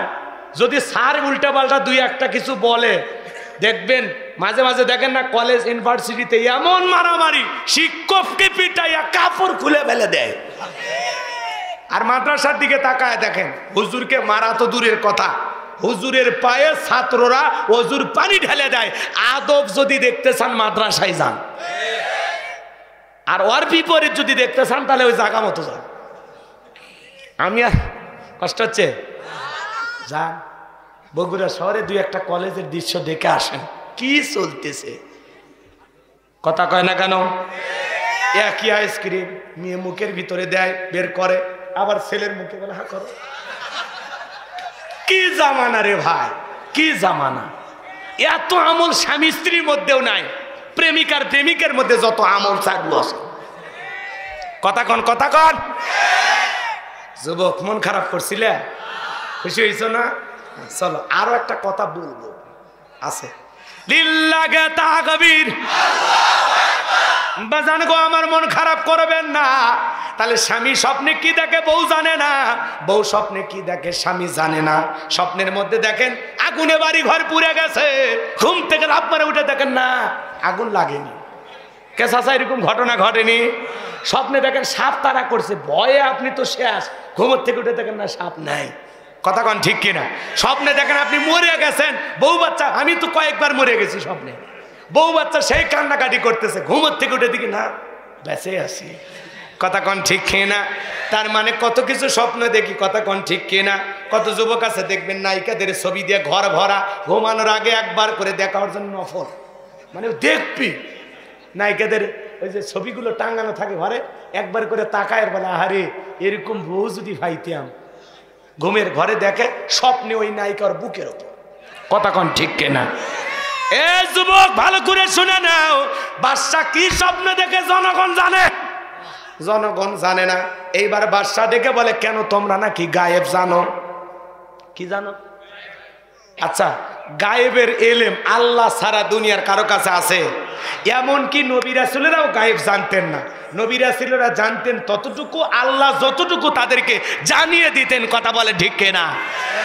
যদি স্যার উল্টা পাল্টা দুই একটা কিছু বলে, দেখবেন মাঝে মাঝে দেখেন না কলেজ ইউনিভার্সিটিতে এমন মারামারি, শিক্ষককে পিটাইয়া কাপড় খুলে ফেলে দেয়। আর মাদ্রাসার দিকে তাকায় দেখেন, হুজুরকে মারা তো দূরের কথা, হুজুরের পায়ে ছাত্ররা ওজুর পানি ঢেলে দেয়। আদব যদি দেখতে চান মাদ্রাসায় যান, আর ওর বিপরীত যদি দেখতে চান তাহলে ওই জায়গা মতো যান। আমি আর কষ্ট হচ্ছে, যান বগুড়া শহরে দুই একটা কলেজের দৃশ্য দেখে আসেন কি চলতেছে। কথা কয় না কেন? একই আইসক্রিম মেয়ে মুখের ভিতরে দেয়, বের করে, আবার ছেলের মুখে বলে হা করো। কি জামানা রে ভাই, কি জামানা! এত আমল স্বামী স্ত্রীর মধ্যেও নাই, প্রেমিকার প্রেমিকের মধ্যে যত আমল চালু আছে। কথা কন, কথা কন। যুবক মন খারাপ করছিলে, খুশি হয়েছ না? চলো আরো একটা কথা বলবো আছে। লিল্লাহে তাকবীর। বাজান গো, আমার মন খারাপ করবেন না। তাহলে স্বামী স্বপ্নে কি দেখে বউ জানে না, বউ স্বপ্নে কি দেখে স্বামী জানে না। স্বপ্নের মধ্যে দেখেন আগুনে বাড়ি ঘর পুড়ে গেছে, ঘুম থেকে লাফ মারে উঠে দেখেন না আগুন লাগেনি। কে চাচা এরকম ঘটনা ঘটেনি? স্বপ্নে দেখেন সাপ তাড়া করছে, ভয়ে আপনি তো শেষ, ঘুমের থেকে উঠে দেখেন না সাপ নাই। কথা কন ঠিক কিনা? স্বপ্নে দেখেন আপনি মরে গেছেন, বউ বাচ্চা, আমি তো কয়েকবার মরে গেছি স্বপ্নে, বউ বাচ্চা সেই কান্নাকাটি করতেছে, ঘুমের থেকে উঠে দেখি না বেঁচে আছি। কথা কন ঠিক কিনা? তার মানে কত কিছু স্বপ্ন দেখি। কথা কন ঠিক কিনা? কত যুবক আছে দেখবেন নায়িকাদের ছবি দিয়ে ঘর ভরা, ঘুমানোর আগে একবার করে দেখার জন্য নফল, মানে দেখবি নায়িকাদের ওই যে ছবিগুলো টাঙ্গানো থাকে ঘরে, একবার করে তাকায় বলে আহারে এরকম বউ যদি পাইতাম। ঘুমের ঘরে দেখে স্বপ্নে ওই নায়িকার বুকের ওপর। কথা কন ঠিক কিনা? এ যুবক ভালো করে শুনে নাও, বাদশা কি স্বপ্ন দেখে জনগণ জানে? জনগণ জানে না। এইবার বাদশা ডেকে বলে কেন তোমরা নাকি গায়েব জানো? কি জানো? আচ্ছা, গায়েবের এলেম আল্লাহ সারা দুনিয়ার কারো কাছে আছে? এমনকি নবী রাসূলেরাও গায়েব জানতেন না। নবী রাসূলেরা জানতেন ততটুকু, আল্লাহ যতটুকু তাদেরকে জানিয়ে দিতেন। কথা বলে ঠিক কিনা?